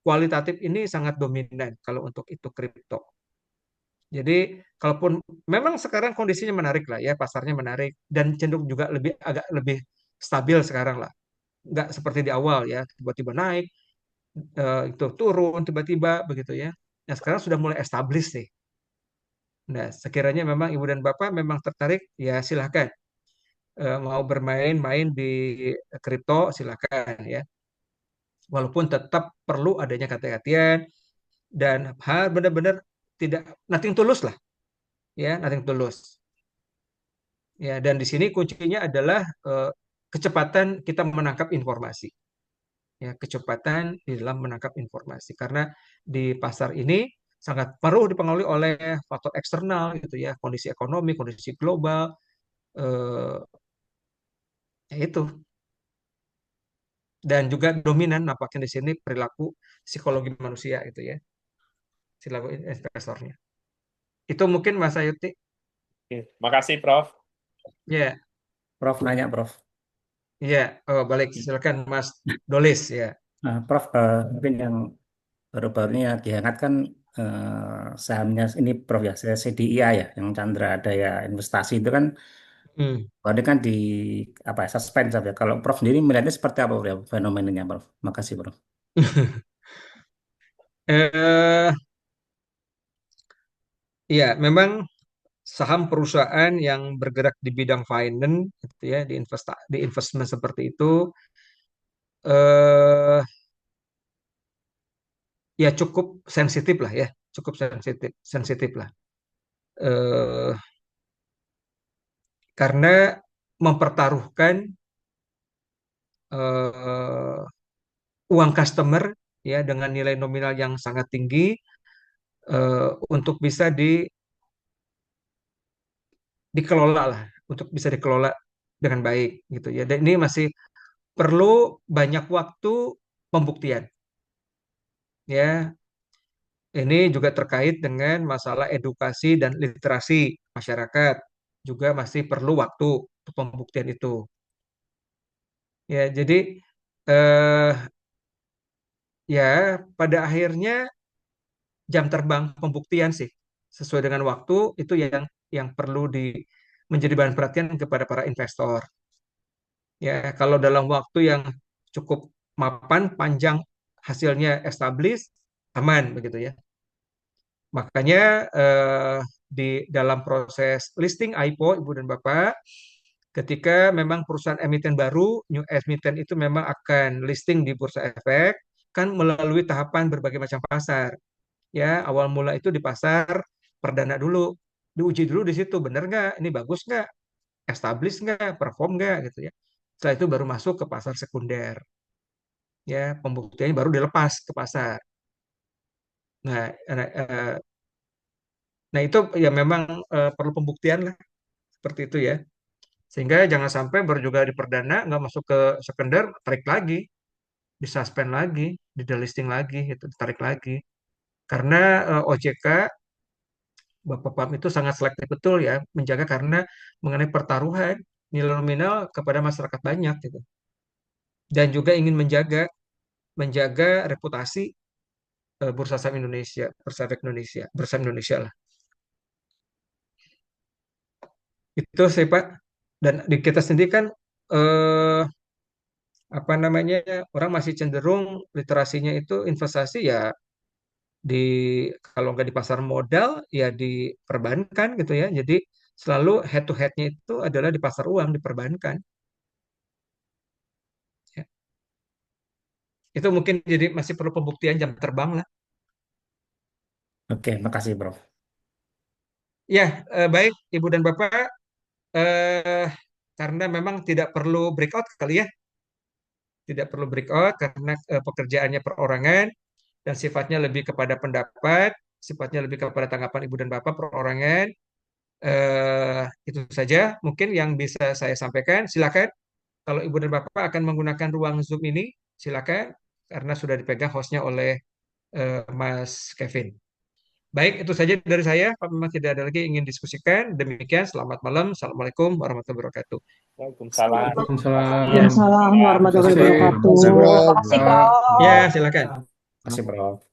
kualitatif ini sangat dominan kalau untuk itu kripto. Jadi kalaupun memang sekarang kondisinya menarik lah ya, pasarnya menarik dan cenderung juga agak lebih stabil sekarang lah. Nggak seperti di awal ya, tiba-tiba naik, itu turun tiba-tiba begitu ya. Nah sekarang sudah mulai established nih. Nah sekiranya memang Ibu dan Bapak memang tertarik, ya silahkan. Mau bermain-main di kripto silahkan ya. Walaupun tetap perlu adanya kehati-hatian dan hal benar-benar tidak nothing tulus lah ya, nothing tulus. Ya, dan di sini kuncinya adalah kecepatan kita menangkap informasi. Ya, kecepatan di dalam menangkap informasi. Karena di pasar ini sangat perlu dipengaruhi oleh faktor eksternal gitu ya, kondisi ekonomi, kondisi global, eh, ya itu. Dan juga dominan nampaknya di sini perilaku psikologi manusia itu ya, perilaku investornya. Itu mungkin Mas Ayuti. Oke, makasih Prof. Ya, Prof nanya, Prof. ya. Oh, balik silakan Mas Dolis ya. Nah, Prof, mungkin yang baru-baru ini yang dihangat kan sahamnya ini Prof ya, CDIA ya, yang Chandra Daya Investasi itu kan, Hmm. ini kan di apa ya, suspend saja. Kalau Prof sendiri melihatnya seperti apa Prof, ya, fenomenanya Prof? Makasih Prof. eh Ya, memang saham perusahaan yang bergerak di bidang finance, gitu ya, di investment seperti itu, eh, ya cukup sensitif lah ya, cukup sensitif, sensitif lah, eh, karena mempertaruhkan eh, uang customer ya dengan nilai nominal yang sangat tinggi untuk bisa dikelola lah, untuk bisa dikelola dengan baik gitu ya. Dan ini masih perlu banyak waktu pembuktian. Ya, ini juga terkait dengan masalah edukasi dan literasi masyarakat. Juga masih perlu waktu untuk pembuktian itu. Ya, jadi eh, ya pada akhirnya jam terbang pembuktian sih sesuai dengan waktu itu yang perlu menjadi bahan perhatian kepada para investor. Ya, kalau dalam waktu yang cukup mapan, panjang, hasilnya established, aman begitu ya. Makanya di dalam proses listing IPO, Ibu dan Bapak, ketika memang perusahaan emiten baru, new emiten itu memang akan listing di Bursa Efek, kan melalui tahapan berbagai macam pasar. Ya, awal mula itu di pasar perdana dulu, diuji dulu di situ, benar nggak, ini bagus nggak, established nggak, perform nggak gitu ya. Setelah itu baru masuk ke pasar sekunder. Ya, pembuktiannya baru dilepas ke pasar. Nah, nah itu ya memang perlu pembuktian lah seperti itu ya. Sehingga jangan sampai baru juga di perdana nggak masuk ke sekunder, tarik lagi, disuspend lagi, di delisting lagi, itu ditarik lagi. Karena OJK Bapak Pam itu sangat selektif betul ya, menjaga karena mengenai pertaruhan nilai nominal kepada masyarakat banyak gitu. Dan juga ingin menjaga reputasi Bursa Saham Indonesia, Bursa Efek Indonesia, Bursa Indonesia lah. Itu sih Pak. Dan di kita sendiri kan eh, apa namanya orang masih cenderung literasinya itu investasi ya di kalau nggak di pasar modal ya di perbankan gitu ya. Jadi selalu head to headnya itu adalah di pasar uang di perbankan. Ya. Itu mungkin jadi masih perlu pembuktian jam terbang lah. Oke, makasih Prof. Ya, baik Ibu dan Bapak, eh, karena memang tidak perlu breakout kali ya, tidak perlu breakout karena pekerjaannya perorangan dan sifatnya lebih kepada pendapat, sifatnya lebih kepada tanggapan Ibu dan Bapak perorangan. Itu saja mungkin yang bisa saya sampaikan. Silakan kalau Ibu dan Bapak akan menggunakan ruang Zoom ini, silakan karena sudah dipegang hostnya oleh Mas Kevin. Baik, itu saja dari saya. Pak memang tidak ada lagi yang ingin diskusikan. Demikian, selamat malam. Assalamualaikum warahmatullahi wabarakatuh. Waalaikumsalam. Waalaikumsalam. Ya, Waalaikumsalam ya. warahmatullahi Kasih. wabarakatuh. Terima kasih, Makasih, Prof. Prof. Ya, silakan. Masih Prof.